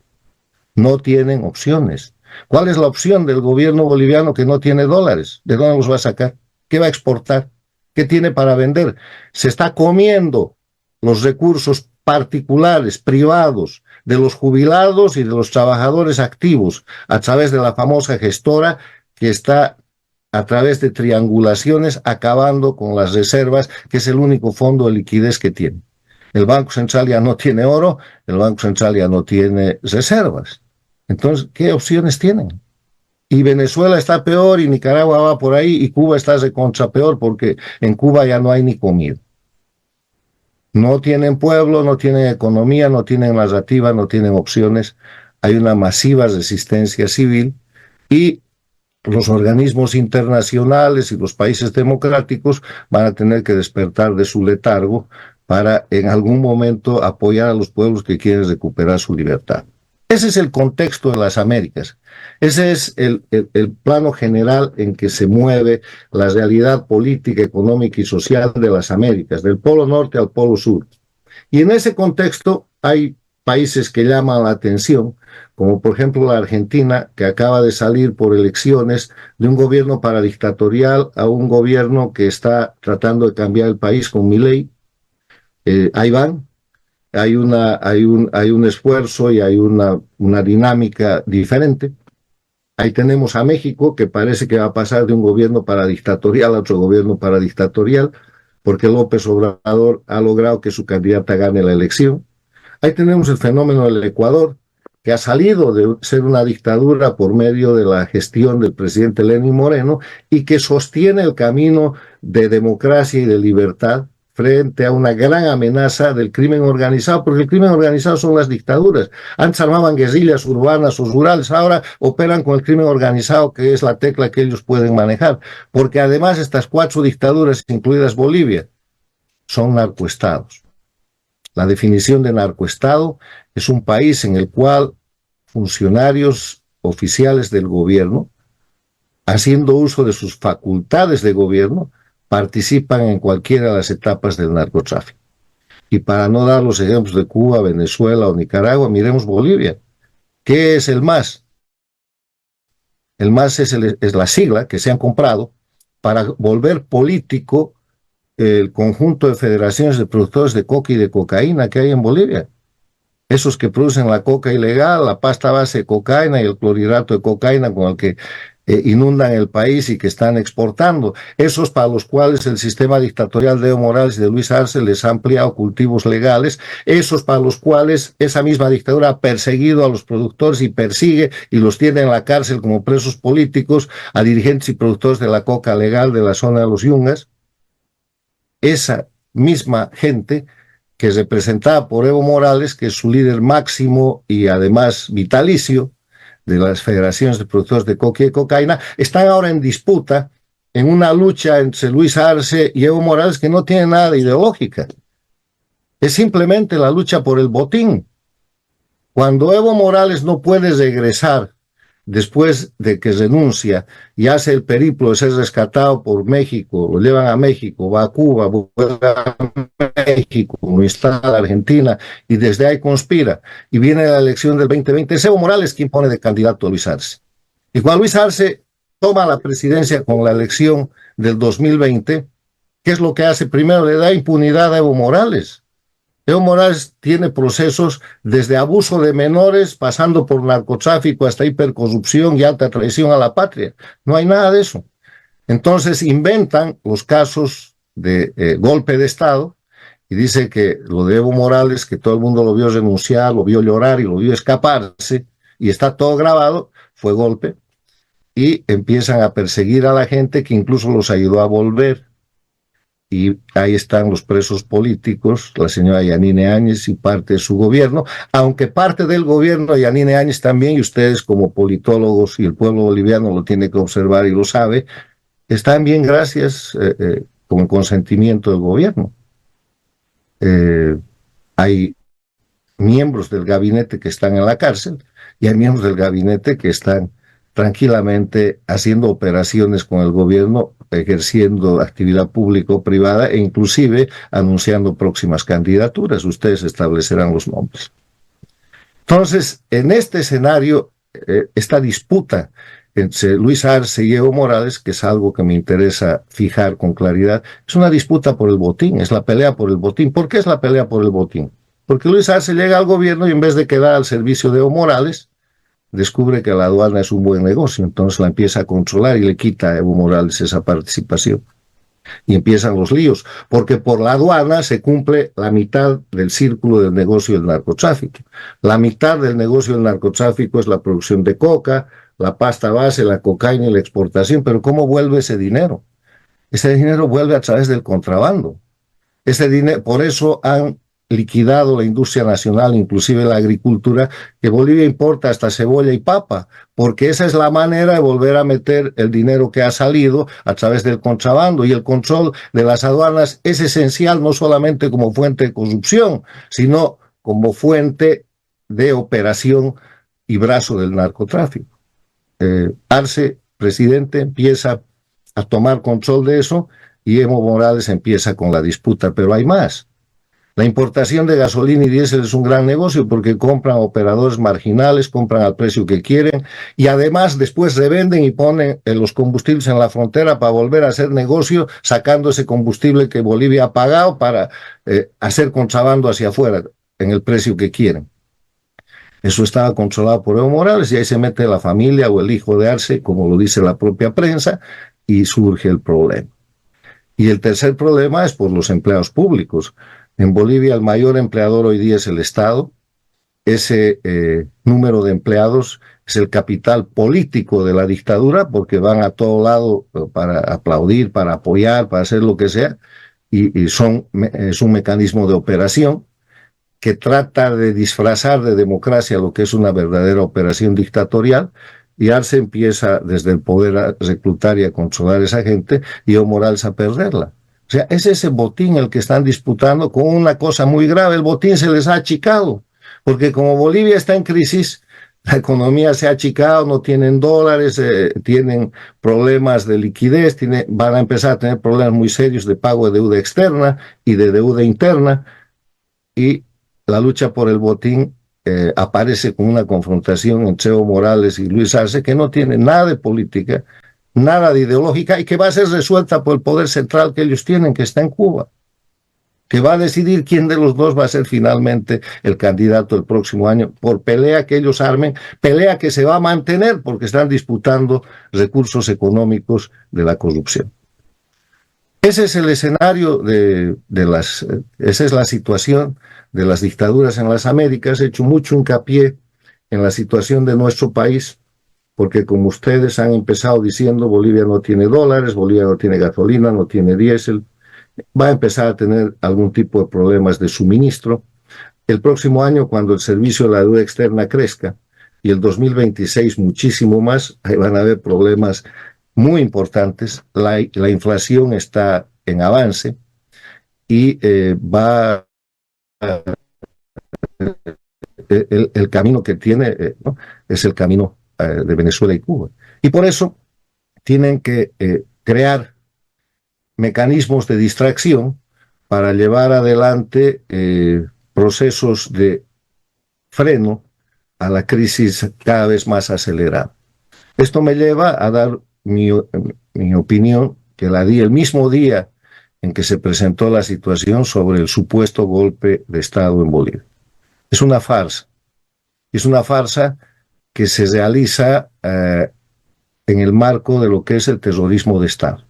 No tienen opciones. ¿Cuál es la opción del gobierno boliviano que no tiene dólares? ¿De dónde los va a sacar? ¿Qué va a exportar? ¿Qué tiene para vender? Se está comiendo los recursos particulares, privados, de los jubilados y de los trabajadores activos a través de la famosa gestora que está a través de triangulaciones acabando con las reservas, que es el único fondo de liquidez que tiene. El Banco Central ya no tiene oro, el Banco Central ya no tiene reservas. Entonces, ¿qué opciones tienen? Y Venezuela está peor y Nicaragua va por ahí y Cuba está recontra peor porque en Cuba ya no hay ni comida. No tienen pueblo, no tienen economía, no tienen narrativa, no tienen opciones. Hay una masiva resistencia civil y los organismos internacionales y los países democráticos van a tener que despertar de su letargo para en algún momento apoyar a los pueblos que quieren recuperar su libertad. Ese es el contexto de las Américas. Ese es el plano general en que se mueve la realidad política, económica y social de las Américas, del Polo Norte al Polo Sur. Y en ese contexto hay países que llaman la atención, como por ejemplo la Argentina, que acaba de salir por elecciones de un gobierno paradictatorial a un gobierno que está tratando de cambiar el país con Milei. Ahí van. Hay un esfuerzo y hay una dinámica diferente. Ahí tenemos a México, que parece que va a pasar de un gobierno paradictatorial a otro gobierno paradictatorial, porque López Obrador ha logrado que su candidata gane la elección. Ahí tenemos el fenómeno del Ecuador, que ha salido de ser una dictadura por medio de la gestión del presidente Lenín Moreno y que sostiene el camino de democracia y de libertad frente a una gran amenaza del crimen organizado, porque el crimen organizado son las dictaduras. Antes armaban guerrillas urbanas o rurales, ahora operan con el crimen organizado, que es la tecla que ellos pueden manejar, porque además estas 4 dictaduras, incluidas Bolivia, son narcoestados. La definición de narcoestado es un país en el cual funcionarios oficiales del gobierno, haciendo uso de sus facultades de gobierno, participan en cualquiera de las etapas del narcotráfico. Y para no dar los ejemplos de Cuba, Venezuela o Nicaragua, miremos Bolivia. ¿Qué es el MAS? El MAS es la sigla que se han comprado para volver político el conjunto de federaciones de productores de coca y de cocaína que hay en Bolivia. Esos que producen la coca ilegal, la pasta base de cocaína y el clorhidrato de cocaína con el que inundan el país y que están exportando. Esos para los cuales el sistema dictatorial de Evo Morales y de Luis Arce les ha ampliado cultivos legales. Esos para los cuales esa misma dictadura ha perseguido a los productores y persigue y los tiene en la cárcel como presos políticos a dirigentes y productores de la coca legal de la zona de los Yungas. Esa misma gente que es representada por Evo Morales, que es su líder máximo y además vitalicio de las federaciones de productores de coca y cocaína, están ahora en disputa, en una lucha entre Luis Arce y Evo Morales que no tiene nada de ideológica. Es simplemente la lucha por el botín. Cuando Evo Morales no puede regresar después de que renuncia y hace el periplo de ser rescatado por México, lo llevan a México, va a Cuba, vuelve a México, lo instala a Argentina y desde ahí conspira y viene la elección del 2020, es Evo Morales quien pone de candidato a Luis Arce. Y cuando Luis Arce toma la presidencia con la elección del 2020, ¿qué es lo que hace? Primero le da impunidad a Evo Morales. Evo Morales tiene procesos desde abuso de menores, pasando por narcotráfico hasta hipercorrupción y alta traición a la patria. No hay nada de eso. Entonces inventan los casos de golpe de Estado y dice que lo de Evo Morales, que todo el mundo lo vio renunciar, lo vio llorar y lo vio escaparse, y está todo grabado, fue golpe, y empiezan a perseguir a la gente que incluso los ayudó a volver. Y ahí están los presos políticos, la señora Yanine Áñez y parte de su gobierno, aunque parte del gobierno de Yanine Áñez también, y ustedes como politólogos y el pueblo boliviano lo tiene que observar y lo sabe, están bien gracias con el consentimiento del gobierno. Hay miembros del gabinete que están en la cárcel y hay miembros del gabinete que están tranquilamente haciendo operaciones con el gobierno, ejerciendo actividad pública o privada e inclusive anunciando próximas candidaturas. Ustedes establecerán los nombres. Entonces, en este escenario, esta disputa entre Luis Arce y Evo Morales, que es algo que me interesa fijar con claridad, es una disputa por el botín, es la pelea por el botín. ¿Por qué es la pelea por el botín? Porque Luis Arce llega al gobierno y en vez de quedar al servicio de Evo Morales, descubre que la aduana es un buen negocio, entonces la empieza a controlar y le quita a Evo Morales esa participación. Y empiezan los líos, porque por la aduana se cumple la mitad del círculo del negocio del narcotráfico. La mitad del negocio del narcotráfico es la producción de coca, la pasta base, la cocaína y la exportación. Pero ¿cómo vuelve ese dinero? Ese dinero vuelve a través del contrabando. Ese dinero, por eso han liquidado la industria nacional, inclusive la agricultura, que Bolivia importa hasta cebolla y papa, porque esa es la manera de volver a meter el dinero que ha salido a través del contrabando, y el control de las aduanas es esencial no solamente como fuente de corrupción, sino como fuente de operación y brazo del narcotráfico. Arce, presidente, empieza a tomar control de eso y Evo Morales empieza con la disputa, pero hay más. La importación de gasolina y diésel es un gran negocio porque compran operadores marginales, compran al precio que quieren y además después revenden y ponen los combustibles en la frontera para volver a hacer negocio sacando ese combustible que Bolivia ha pagado para hacer contrabando hacia afuera en el precio que quieren. Eso estaba controlado por Evo Morales y ahí se mete la familia o el hijo de Arce, como lo dice la propia prensa, y surge el problema. Y el tercer problema es por los empleados públicos. En Bolivia el mayor empleador hoy día es el Estado. Ese número de empleados es el capital político de la dictadura porque van a todo lado para aplaudir, para apoyar, para hacer lo que sea. Y es un mecanismo de operación que trata de disfrazar de democracia lo que es una verdadera operación dictatorial. Y Arce empieza desde el poder a reclutar y a controlar a esa gente y Evo Morales a perderla. O sea, es ese botín el que están disputando con una cosa muy grave. El botín se les ha achicado, porque como Bolivia está en crisis, la economía se ha achicado, no tienen dólares, tienen problemas de liquidez, van a empezar a tener problemas muy serios de pago de deuda externa y de deuda interna, y la lucha por el botín aparece con una confrontación entre Evo Morales y Luis Arce que no tiene nada de política, nada de ideológica y que va a ser resuelta por el poder central que ellos tienen, que está en Cuba, que va a decidir quién de los dos va a ser finalmente el candidato el próximo año por pelea que ellos armen, pelea que se va a mantener porque están disputando recursos económicos de la corrupción. Ese es el escenario esa es la situación de las dictaduras en las Américas. He hecho mucho hincapié en la situación de nuestro país, porque como ustedes han empezado diciendo, Bolivia no tiene dólares, Bolivia no tiene gasolina, no tiene diésel, va a empezar a tener algún tipo de problemas de suministro. El próximo año, cuando el servicio de la deuda externa crezca, y el 2026 muchísimo más, ahí van a haber problemas muy importantes. La inflación está en avance y va el camino que tiene ¿no? Es el camino de Venezuela y Cuba. Y por eso tienen que crear mecanismos de distracción para llevar adelante procesos de freno a la crisis cada vez más acelerada. Esto me lleva a dar mi opinión, que la di el mismo día en que se presentó la situación sobre el supuesto golpe de Estado en Bolivia. Es una farsa. Es una farsa que se realiza en el marco de lo que es el terrorismo de Estado.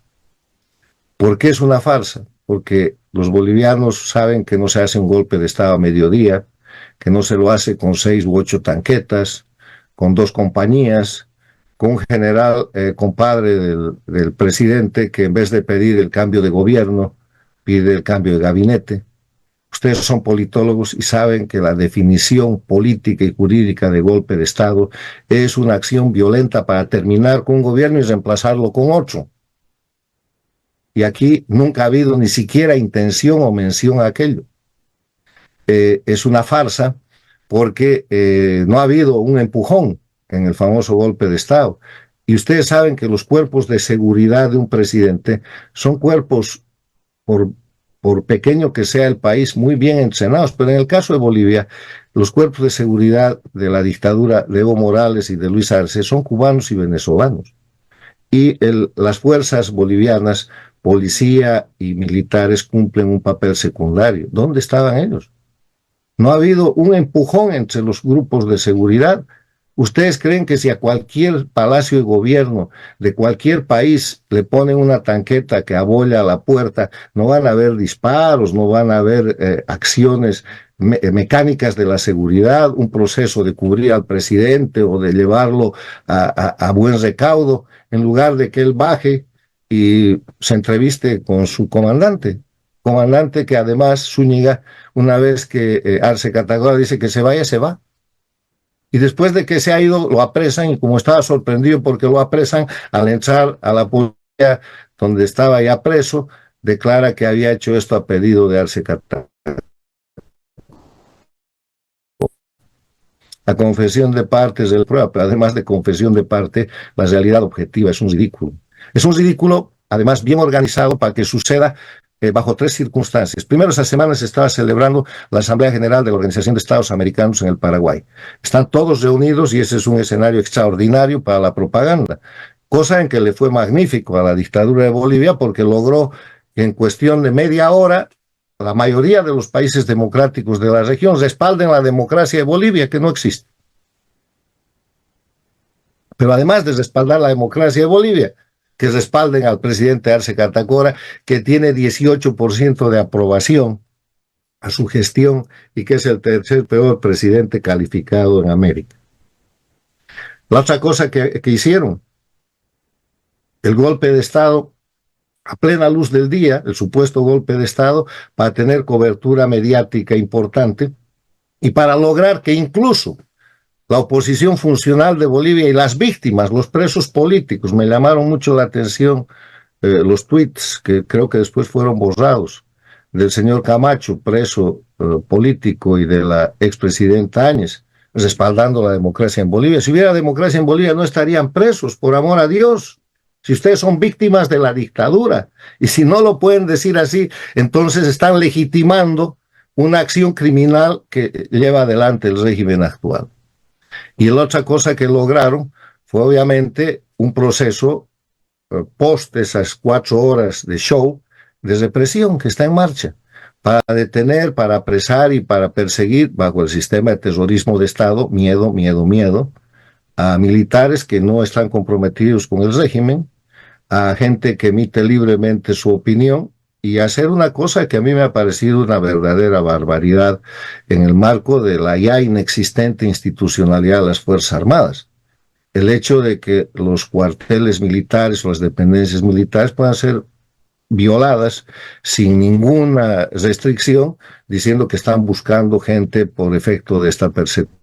¿Por qué es una farsa? Porque los bolivianos saben que no se hace un golpe de Estado a mediodía, que no se lo hace con 6 u 8 tanquetas, con 2 compañías, con un general compadre del presidente que en vez de pedir el cambio de gobierno, pide el cambio de gabinete. Ustedes son politólogos y saben que la definición política y jurídica de golpe de Estado es una acción violenta para terminar con un gobierno y reemplazarlo con otro. Y aquí nunca ha habido ni siquiera intención o mención a aquello. Es una farsa porque no ha habido un empujón en el famoso golpe de Estado. Y ustedes saben que los cuerpos de seguridad de un presidente son cuerpos, por, por pequeño que sea el país, muy bien entrenados. Pero en el caso de Bolivia, los cuerpos de seguridad de la dictadura de Evo Morales y de Luis Arce son cubanos y venezolanos. Y las fuerzas bolivianas, policía y militares, cumplen un papel secundario. ¿Dónde estaban ellos? No ha habido un empujón entre los grupos de seguridad. ¿Ustedes creen que si a cualquier palacio de gobierno de cualquier país le ponen una tanqueta que abolla a la puerta, no van a haber disparos, no van a haber acciones mecánicas de la seguridad, un proceso de cubrir al presidente o de llevarlo a buen recaudo, en lugar de que él baje y se entreviste con su comandante? Comandante que además Zúñiga, una vez que Arce Catacora dice que se vaya, se va. Y después de que se ha ido, lo apresan, y como estaba sorprendido porque lo apresan, al entrar a la policía donde estaba ya preso, declara que había hecho esto a pedido de Arce Catacora. La confesión de parte es el prueba, pero además de confesión de parte, la realidad objetiva es un ridículo. Es un ridículo, además, bien organizado para que suceda bajo tres circunstancias. Primero, esa semana se estaba celebrando la Asamblea General de la Organización de Estados Americanos en el Paraguay. Están todos reunidos y ese es un escenario extraordinario para la propaganda, cosa en que le fue magnífico a la dictadura de Bolivia porque logró que en cuestión de media hora la mayoría de los países democráticos de la región respalden la democracia de Bolivia, que no existe. Pero además de respaldar la democracia de Bolivia, que respalden al presidente Arce Catacora, que tiene 18% de aprobación a su gestión y que es el tercer peor presidente calificado en América. La otra cosa que hicieron, el golpe de Estado a plena luz del día, el supuesto golpe de Estado, para tener cobertura mediática importante y para lograr que incluso la oposición funcional de Bolivia y las víctimas, los presos políticos, me llamaron mucho la atención los tweets que creo que después fueron borrados del señor Camacho, preso político, y de la expresidenta Áñez, respaldando la democracia en Bolivia. Si hubiera democracia en Bolivia no estarían presos, por amor a Dios. Si ustedes son víctimas de la dictadura, y si no lo pueden decir así, entonces están legitimando una acción criminal que lleva adelante el régimen actual. Y la otra cosa que lograron fue obviamente un proceso post esas 4 horas de show de represión que está en marcha para detener, para apresar y para perseguir bajo el sistema de terrorismo de Estado, miedo, miedo, miedo, a militares que no están comprometidos con el régimen, a gente que emite libremente su opinión, y hacer una cosa que a mí me ha parecido una verdadera barbaridad en el marco de la ya inexistente institucionalidad de las Fuerzas Armadas. El hecho de que los cuarteles militares o las dependencias militares puedan ser violadas sin ninguna restricción, diciendo que están buscando gente por efecto de esta persecución.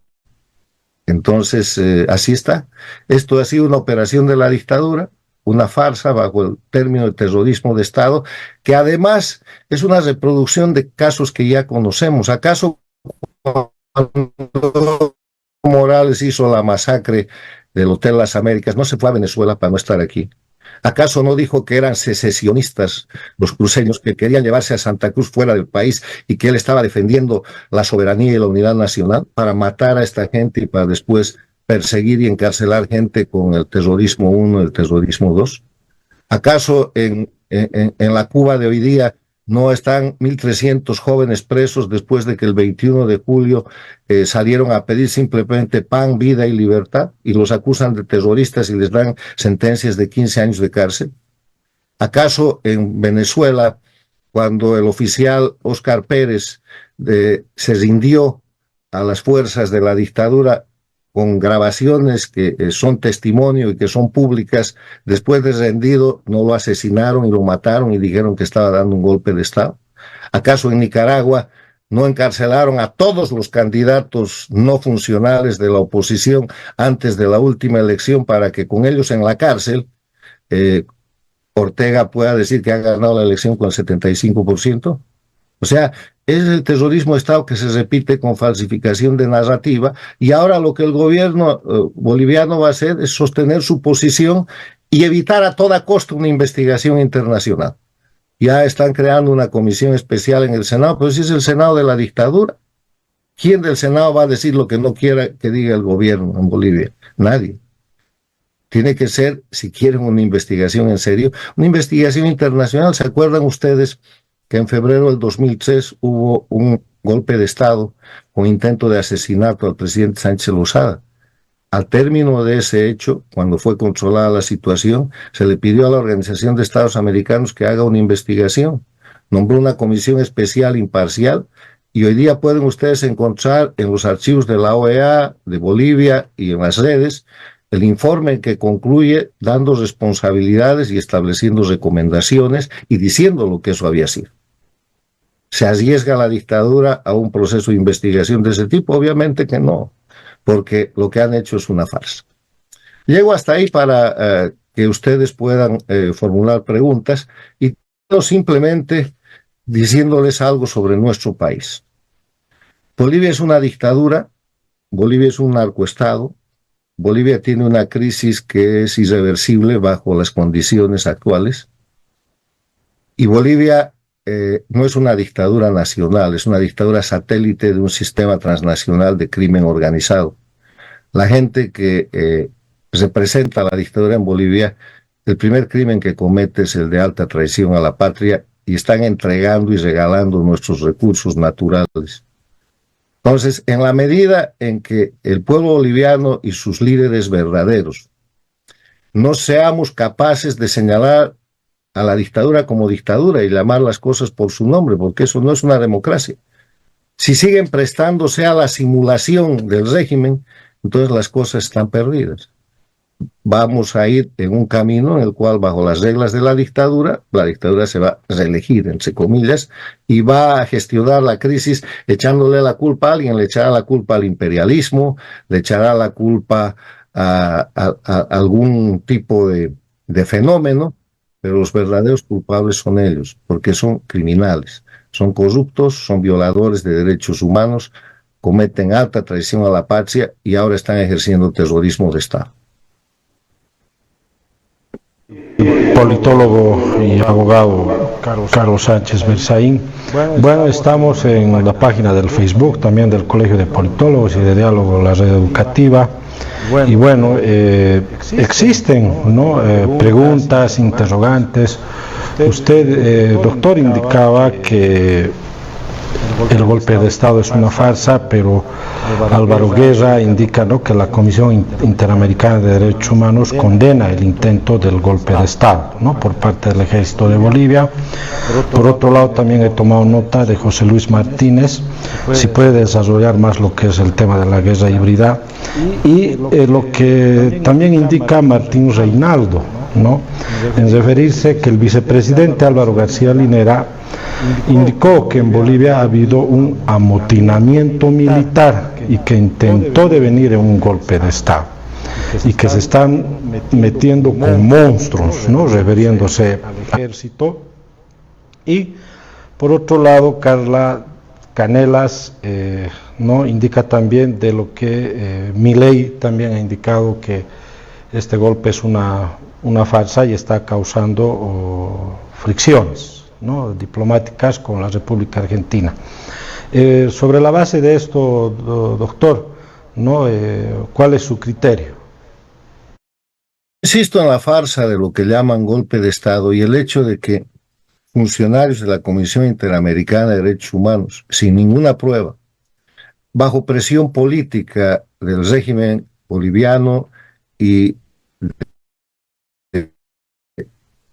Entonces, así está. Esto ha sido una operación de la dictadura, una farsa bajo el término de terrorismo de Estado, que además es una reproducción de casos que ya conocemos. ¿Acaso cuando Morales hizo la masacre del Hotel Las Américas no se fue a Venezuela para no estar aquí? ¿Acaso no dijo que eran secesionistas los cruceños que querían llevarse a Santa Cruz fuera del país y que él estaba defendiendo la soberanía y la unidad nacional para matar a esta gente y para después perseguir y encarcelar gente con el terrorismo 1 y el terrorismo 2? ¿Acaso en la Cuba de hoy día no están 1.300 jóvenes presos después de que el 21 de julio salieron a pedir simplemente pan, vida y libertad, y los acusan de terroristas y les dan sentencias de 15 años de cárcel? ¿Acaso en Venezuela, cuando el oficial Óscar Pérez se rindió a las fuerzas de la dictadura con grabaciones que son testimonio y que son públicas, después de rendido no lo asesinaron y lo mataron y dijeron que estaba dando un golpe de Estado? ¿Acaso en Nicaragua no encarcelaron a todos los candidatos no funcionales de la oposición antes de la última elección para que con ellos en la cárcel Ortega pueda decir que ha ganado la elección con el 75%? O sea, es el terrorismo de Estado que se repite con falsificación de narrativa, y ahora lo que el gobierno boliviano va a hacer es sostener su posición y evitar a toda costa una investigación internacional. Ya están creando una comisión especial en el Senado, pero si es el Senado de la dictadura, ¿quién del Senado va a decir lo que no quiera que diga el gobierno en Bolivia? Nadie. Tiene que ser, si quieren una investigación en serio, una investigación internacional. ¿Se acuerdan ustedes que en febrero del 2003 hubo un golpe de Estado con intento de asesinato al presidente Sánchez Lozada? Al término de ese hecho, cuando fue controlada la situación, se le pidió a la Organización de Estados Americanos que haga una investigación. Nombró una comisión especial imparcial, y hoy día pueden ustedes encontrar en los archivos de la OEA, de Bolivia y en las redes el informe que concluye dando responsabilidades y estableciendo recomendaciones y diciendo lo que eso había sido. ¿Se arriesga la dictadura a un proceso de investigación de ese tipo? Obviamente que no, porque lo que han hecho es una farsa. Llego hasta ahí para que ustedes puedan formular preguntas, y simplemente diciéndoles algo sobre nuestro país. Bolivia es una dictadura, Bolivia es un narcoestado, Bolivia tiene una crisis que es irreversible bajo las condiciones actuales, y Bolivia no es una dictadura nacional, es una dictadura satélite de un sistema transnacional de crimen organizado. La gente que representa la dictadura en Bolivia, el primer crimen que comete es el de alta traición a la patria, y están entregando y regalando nuestros recursos naturales. Entonces, en la medida en que el pueblo boliviano y sus líderes verdaderos no seamos capaces de señalar a la dictadura como dictadura y llamar las cosas por su nombre, porque eso no es una democracia, si siguen prestándose a la simulación del régimen, entonces las cosas están perdidas. Vamos a ir en un camino en el cual, bajo las reglas de la dictadura se va a reelegir, entre comillas, y va a gestionar la crisis echándole la culpa a alguien. Le echará la culpa al imperialismo, le echará la culpa a algún tipo de fenómeno, pero los verdaderos culpables son ellos, porque son criminales, son corruptos, son violadores de derechos humanos, cometen alta traición a la patria y ahora están ejerciendo terrorismo de Estado. Politólogo y abogado Carlos Sánchez Berzaín. Bueno, estamos en la página del Facebook también del Colegio de Politólogos y de Diálogo, la red educativa. Y bueno, existen, ¿no? Preguntas, interrogantes. Usted, doctor, indicaba que el golpe de Estado es una farsa, pero Álvaro Guerra indica, ¿no?, que la Comisión Interamericana de Derechos Humanos condena el intento del golpe de Estado, ¿no?, por parte del Ejército de Bolivia. Por otro lado, también he tomado nota de José Luis Martínez, si puede desarrollar más lo que es el tema de la guerra híbrida, y lo que también indica Martín Reinaldo, ¿no?, en referirse que el vicepresidente Álvaro García Linera indicó que en Bolivia ha habido un amotinamiento militar y que intentó devenir en un golpe de Estado y que se están metiendo con monstruos, ¿no?, refiriéndose al ejército. Y por otro lado, Carla Canelas no indica también de lo que Milei también ha indicado, que este golpe es una farsa y está causando fricciones, ¿no?, diplomáticas con la República Argentina. Sobre la base de esto, doctor, ¿no?, ¿cuál es su criterio? Insisto en la farsa de lo que llaman golpe de Estado y el hecho de que funcionarios de la Comisión Interamericana de Derechos Humanos, sin ninguna prueba, bajo presión política del régimen boliviano y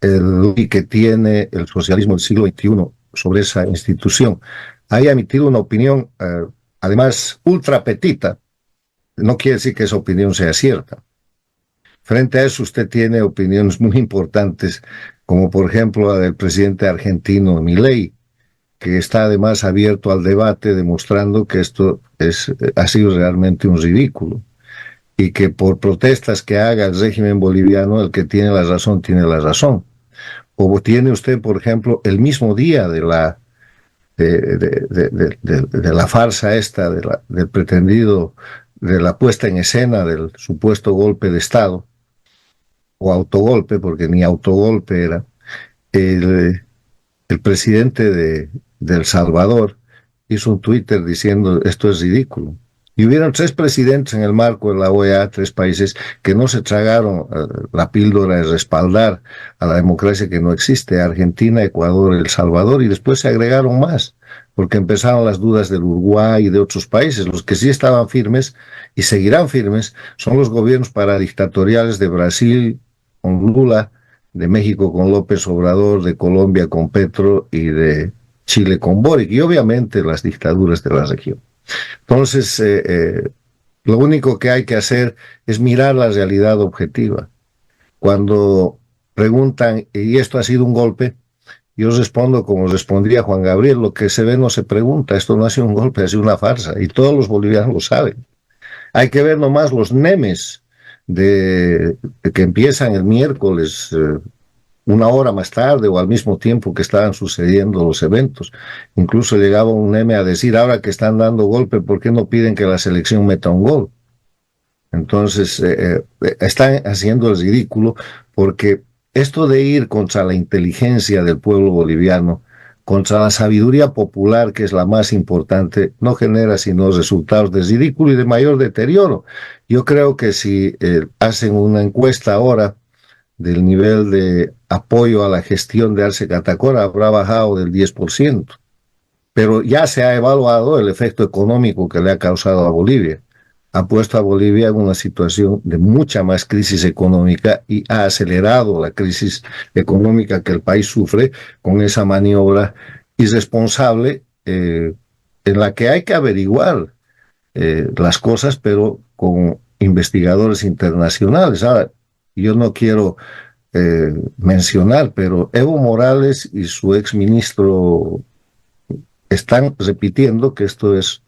el que tiene el socialismo del siglo XXI sobre esa institución, haya emitido una opinión, además ultra petita, no quiere decir que esa opinión sea cierta. Frente a eso, usted tiene opiniones muy importantes, como por ejemplo la del presidente argentino Milei, que está además abierto al debate, demostrando que esto ha sido realmente un ridículo, y que por protestas que haga el régimen boliviano, el que tiene la razón, tiene la razón. O tiene usted, por ejemplo, el mismo día de la de la farsa esta, del pretendido, de la puesta en escena del supuesto golpe de Estado, o autogolpe, porque ni autogolpe era, el, el presidente de El Salvador hizo un Twitter diciendo esto es ridículo. Y hubieron 3 presidentes en el marco de la OEA, 3 países que no se tragaron la píldora de respaldar a la democracia que no existe, Argentina, Ecuador, El Salvador, y después se agregaron más, porque empezaron las dudas del Uruguay y de otros países. Los que sí estaban firmes y seguirán firmes son los gobiernos paradictatoriales de Brasil con Lula, de México con López Obrador, de Colombia con Petro y de Chile con Boric, y obviamente las dictaduras de la región. Entonces, lo único que hay que hacer es mirar la realidad objetiva. Cuando preguntan, ¿y esto ha sido un golpe? Yo respondo como respondía Juan Gabriel, lo que se ve no se pregunta, esto no ha sido un golpe, ha sido una farsa, y todos los bolivianos lo saben. Hay que ver nomás los memes de que empiezan el miércoles, 1 hora más tarde o al mismo tiempo que estaban sucediendo los eventos. Incluso llegaba un meme a decir, ahora que están dando golpe, ¿por qué no piden que la selección meta un gol? Entonces, están haciendo el ridículo, porque esto de ir contra la inteligencia del pueblo boliviano, contra la sabiduría popular, que es la más importante, no genera sino resultados de ridículo y de mayor deterioro. Yo creo que si hacen una encuesta ahora del nivel de apoyo a la gestión de Arce Catacora, habrá bajado del 10%. Pero ya se ha evaluado el efecto económico que le ha causado a Bolivia. Ha puesto a Bolivia en una situación de mucha más crisis económica y ha acelerado la crisis económica que el país sufre con esa maniobra irresponsable, en la que hay que averiguar las cosas, pero con investigadores internacionales. Ahora, yo no quiero mencionar, pero Evo Morales y su exministro están repitiendo que esto es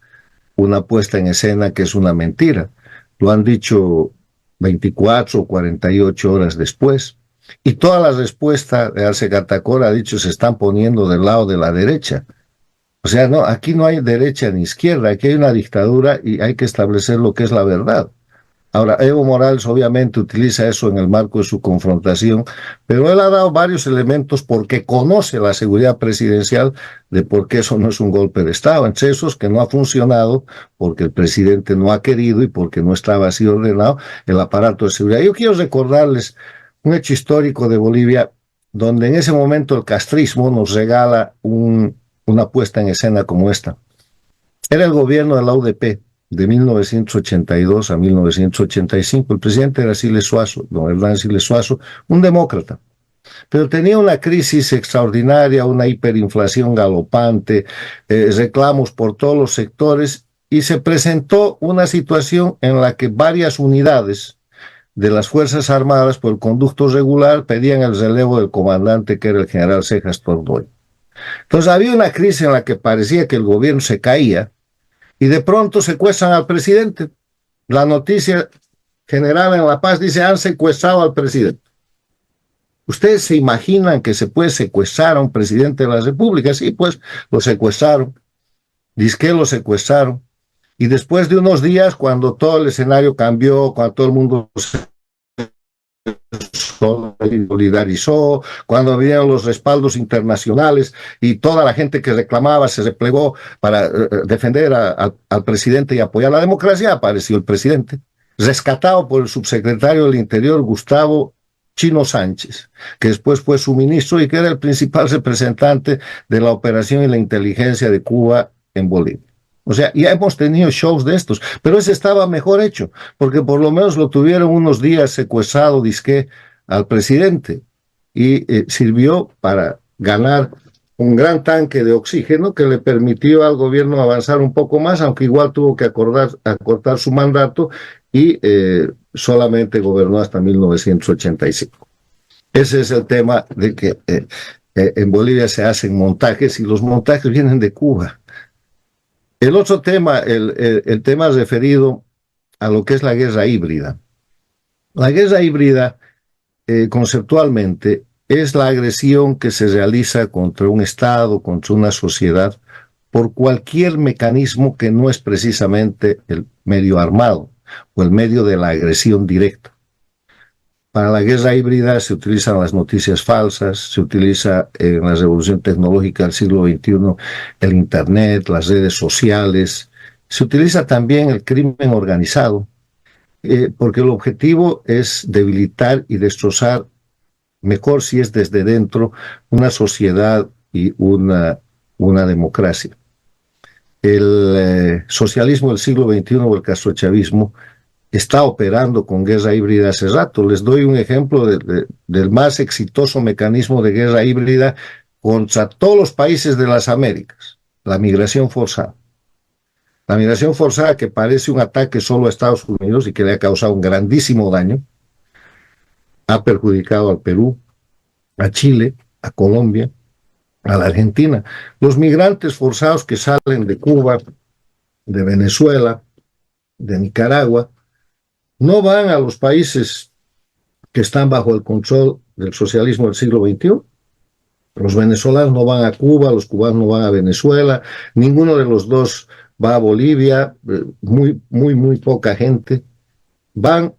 una puesta en escena, que es una mentira. Lo han dicho 24 o 48 horas después. Y toda la respuesta de Arce Catacora ha dicho se están poniendo del lado de la derecha. O sea, no, aquí no hay derecha ni izquierda, aquí hay una dictadura y hay que establecer lo que es la verdad. Ahora, Evo Morales obviamente utiliza eso en el marco de su confrontación, pero él ha dado varios elementos porque conoce la seguridad presidencial de por qué eso no es un golpe de Estado, entre esos que no ha funcionado porque el presidente no ha querido y porque no estaba así ordenado el aparato de seguridad. Yo quiero recordarles un hecho histórico de Bolivia, donde en ese momento el castrismo nos regala una puesta en escena como esta. Era el gobierno de la UDP, de 1982 a 1985. El presidente era Siles Suazo, don Hernán Siles Suazo, un demócrata. Pero tenía una crisis extraordinaria, una hiperinflación galopante, reclamos por todos los sectores, y se presentó una situación en la que varias unidades de las Fuerzas Armadas, por el conducto regular, pedían el relevo del comandante, que era el general Cejas Tordoy. Entonces había una crisis en la que parecía que el gobierno se caía, y de pronto secuestran al presidente. La noticia general en La Paz dice, han secuestrado al presidente. ¿Ustedes se imaginan que se puede secuestrar a un presidente de la República? Sí, pues lo secuestraron. Dizque lo secuestraron. Y después de unos días, cuando todo el escenario cambió, cuando todo el mundo se solidarizó, cuando vinieron los respaldos internacionales y toda la gente que reclamaba se replegó para defender al presidente y apoyar la democracia, apareció el presidente, rescatado por el subsecretario del Interior, Gustavo Chino Sánchez, que después fue su ministro y que era el principal representante de la operación y la inteligencia de Cuba en Bolivia. O sea, ya hemos tenido shows de estos, pero ese estaba mejor hecho, porque por lo menos lo tuvieron unos días secuestrado, disque, al presidente, y sirvió para ganar un gran tanque de oxígeno que le permitió al gobierno avanzar un poco más, aunque igual tuvo que acortar su mandato y solamente gobernó hasta 1985. Ese es el tema de que en Bolivia se hacen montajes y los montajes vienen de Cuba. El otro tema, el tema referido a lo que es la guerra híbrida. La guerra híbrida, conceptualmente, es la agresión que se realiza contra un Estado, contra una sociedad, por cualquier mecanismo que no es precisamente el medio armado o el medio de la agresión directa. Para la guerra híbrida se utilizan las noticias falsas, se utiliza en la revolución tecnológica del siglo XXI el Internet, las redes sociales, se utiliza también el crimen organizado, porque el objetivo es debilitar y destrozar, mejor si es desde dentro, una sociedad y una democracia. El socialismo del siglo XXI o el castrochavismo está operando con guerra híbrida hace rato. Les doy un ejemplo del más exitoso mecanismo de guerra híbrida contra todos los países de las Américas, la migración forzada. La migración forzada, que parece un ataque solo a Estados Unidos y que le ha causado un grandísimo daño, ha perjudicado al Perú, a Chile, a Colombia, a la Argentina. Los migrantes forzados que salen de Cuba, de Venezuela, de Nicaragua, no van a los países que están bajo el control del socialismo del siglo XXI. Los venezolanos no van a Cuba, los cubanos no van a Venezuela, ninguno de los dos va a Bolivia, muy poca gente. Van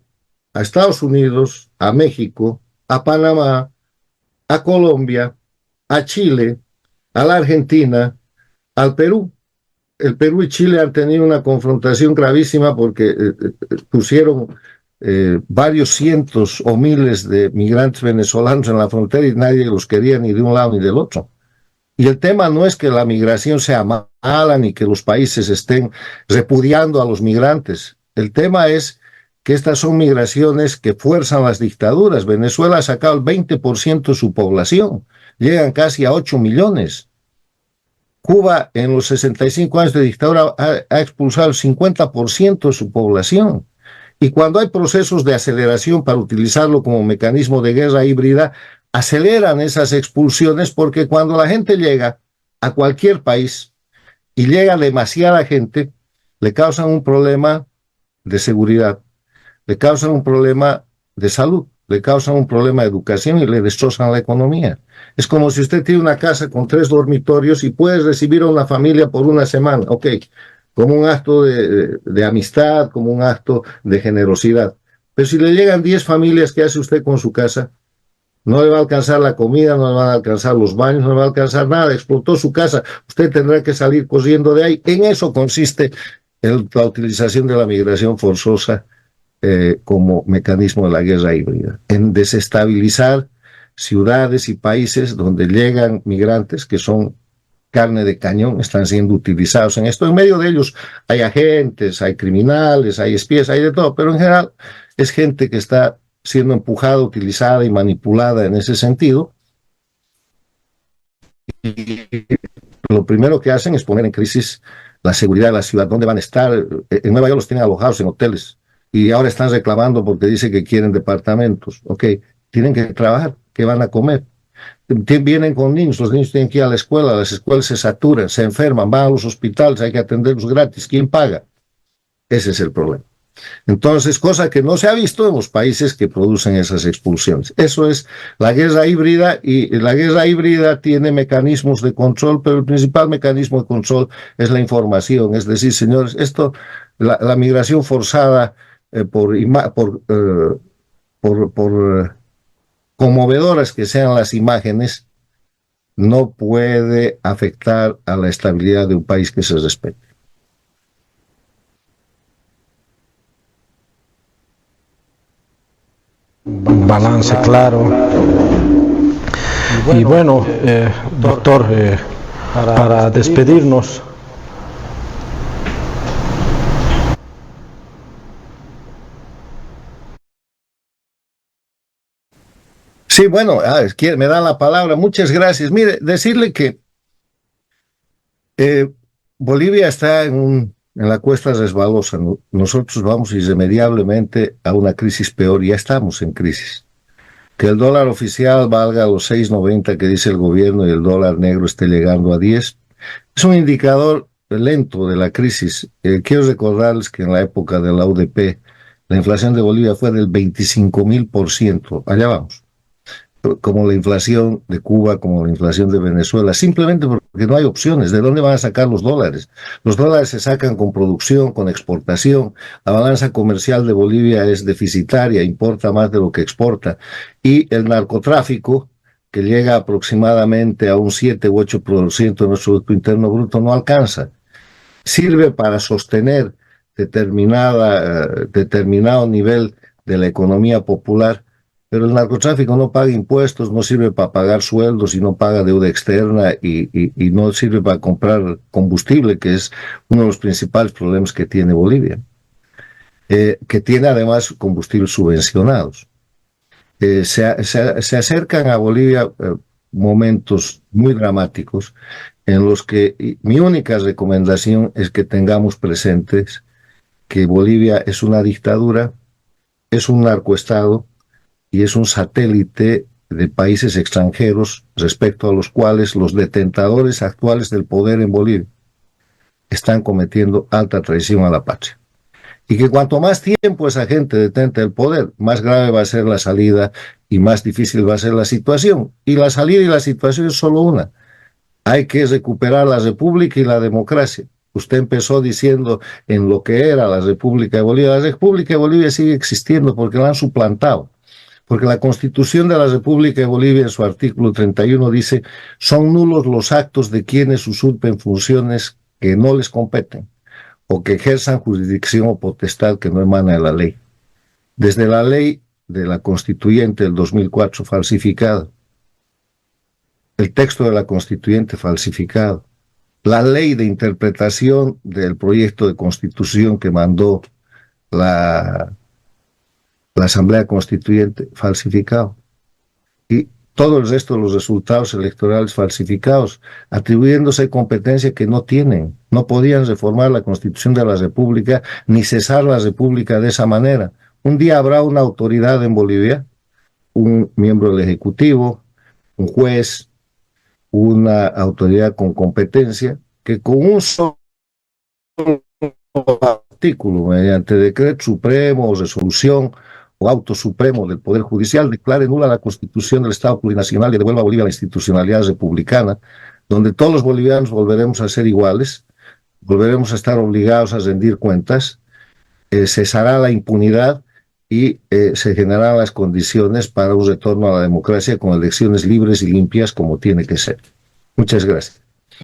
a Estados Unidos, a México, a Panamá, a Colombia, a Chile, a la Argentina, al Perú. El Perú y Chile han tenido una confrontación gravísima porque pusieron varios cientos o miles de migrantes venezolanos en la frontera y nadie los quería ni de un lado ni del otro. Y el tema no es que la migración sea mala ni que los países estén repudiando a los migrantes. El tema es que estas son migraciones que fuerzan las dictaduras. Venezuela ha sacado el 20% de su población, llegan casi a 8 millones. Cuba, en los 65 años de dictadura, ha expulsado el 50% de su población. Y cuando hay procesos de aceleración para utilizarlo como mecanismo de guerra híbrida, aceleran esas expulsiones porque cuando la gente llega a cualquier país y llega demasiada gente, le causan un problema de seguridad, le causan un problema de salud, le causan un problema de educación y le destrozan la economía. Es como si usted tiene una casa con 3 dormitorios y puede recibir a una familia por una semana, ok, como un acto de amistad, como un acto de generosidad. Pero si le llegan 10 familias, ¿qué hace usted con su casa? No le va a alcanzar la comida, no le van a alcanzar los baños, no le va a alcanzar nada. Explotó su casa, usted tendrá que salir corriendo de ahí. En eso consiste la utilización de la migración forzosa como mecanismo de la guerra híbrida, en desestabilizar ciudades y países donde llegan migrantes que son carne de cañón, están siendo utilizados en esto. En medio de ellos hay agentes, hay criminales, hay espías, hay de todo, pero en general es gente que está siendo empujada, utilizada y manipulada en ese sentido. Y lo primero que hacen es poner en crisis la seguridad de la ciudad. ¿Dónde van a estar? En Nueva York los tienen alojados en hoteles y ahora están reclamando porque dicen que quieren departamentos. Ok, tienen que trabajar. ¿Qué van a comer? Vienen con niños, los niños tienen que ir a la escuela, las escuelas se saturan, se enferman, van a los hospitales, hay que atenderlos gratis. ¿Quién paga? Ese es el problema. Entonces, cosa que no se ha visto en los países que producen esas expulsiones. Eso es la guerra híbrida, y la guerra híbrida tiene mecanismos de control, pero el principal mecanismo de control es la información. Es decir, señores, la migración forzada por conmovedoras que sean las imágenes, no puede afectar a la estabilidad de un país que se respete. Un balance claro. Y bueno, doctor, para despedirnos, sí, bueno, me da la palabra. Muchas gracias. Mire, decirle que Bolivia está en la cuesta resbalosa, ¿no? Nosotros vamos irremediablemente a una crisis peor, ya estamos en crisis. Que el dólar oficial valga los 6.90 que dice el gobierno y el dólar negro esté llegando a 10, es un indicador lento de la crisis. Quiero recordarles que en la época de la UDP, la inflación de Bolivia fue del 25.000%. Allá vamos. como la inflación de Cuba, como la inflación de Venezuela, simplemente porque no hay opciones. ¿De dónde van a sacar los dólares? Los dólares se sacan con producción, con exportación. La balanza comercial de Bolivia es deficitaria, importa más de lo que exporta. Y el narcotráfico, que llega aproximadamente a un 7 u 8% de nuestro Producto Interno Bruto, no alcanza. Sirve para sostener determinado nivel de la economía popular, pero el narcotráfico no paga impuestos, no sirve para pagar sueldos y no paga deuda externa y no sirve para comprar combustible, que es uno de los principales problemas que tiene Bolivia, que tiene además combustibles subvencionados. Se acercan a Bolivia momentos muy dramáticos en los que mi única recomendación es que tengamos presentes que Bolivia es una dictadura, es un narcoestado y es un satélite de países extranjeros respecto a los cuales los detentadores actuales del poder en Bolivia están cometiendo alta traición a la patria. Y que cuanto más tiempo esa gente detente el poder, más grave va a ser la salida y más difícil va a ser la situación. Y la salida y la situación es solo una. Hay que recuperar la república y la democracia. Usted empezó diciendo en lo que era la República de Bolivia. La República de Bolivia sigue existiendo porque la han suplantado. Porque la Constitución de la República de Bolivia, en su artículo 31, dice: son nulos los actos de quienes usurpen funciones que no les competen o que ejerzan jurisdicción o potestad que no emana de la ley. Desde la ley de la Constituyente del 2004 falsificada, el texto de la Constituyente falsificado, la ley de interpretación del proyecto de Constitución que mandó la Asamblea Constituyente falsificado, y todo el resto de los resultados electorales falsificados, atribuyéndose competencia que no tienen. No podían reformar la Constitución de la República ni cesar la República de esa manera. Un día habrá una autoridad en Bolivia, un miembro del Ejecutivo, un juez, una autoridad con competencia, que con un solo artículo, mediante decreto supremo o resolución o auto supremo del Poder Judicial, declare nula la Constitución del Estado Plurinacional y devuelva a Bolivia la institucionalidad republicana, donde todos los bolivianos volveremos a ser iguales, volveremos a estar obligados a rendir cuentas, cesará la impunidad y se generarán las condiciones para un retorno a la democracia con elecciones libres y limpias como tiene que ser. Muchas gracias.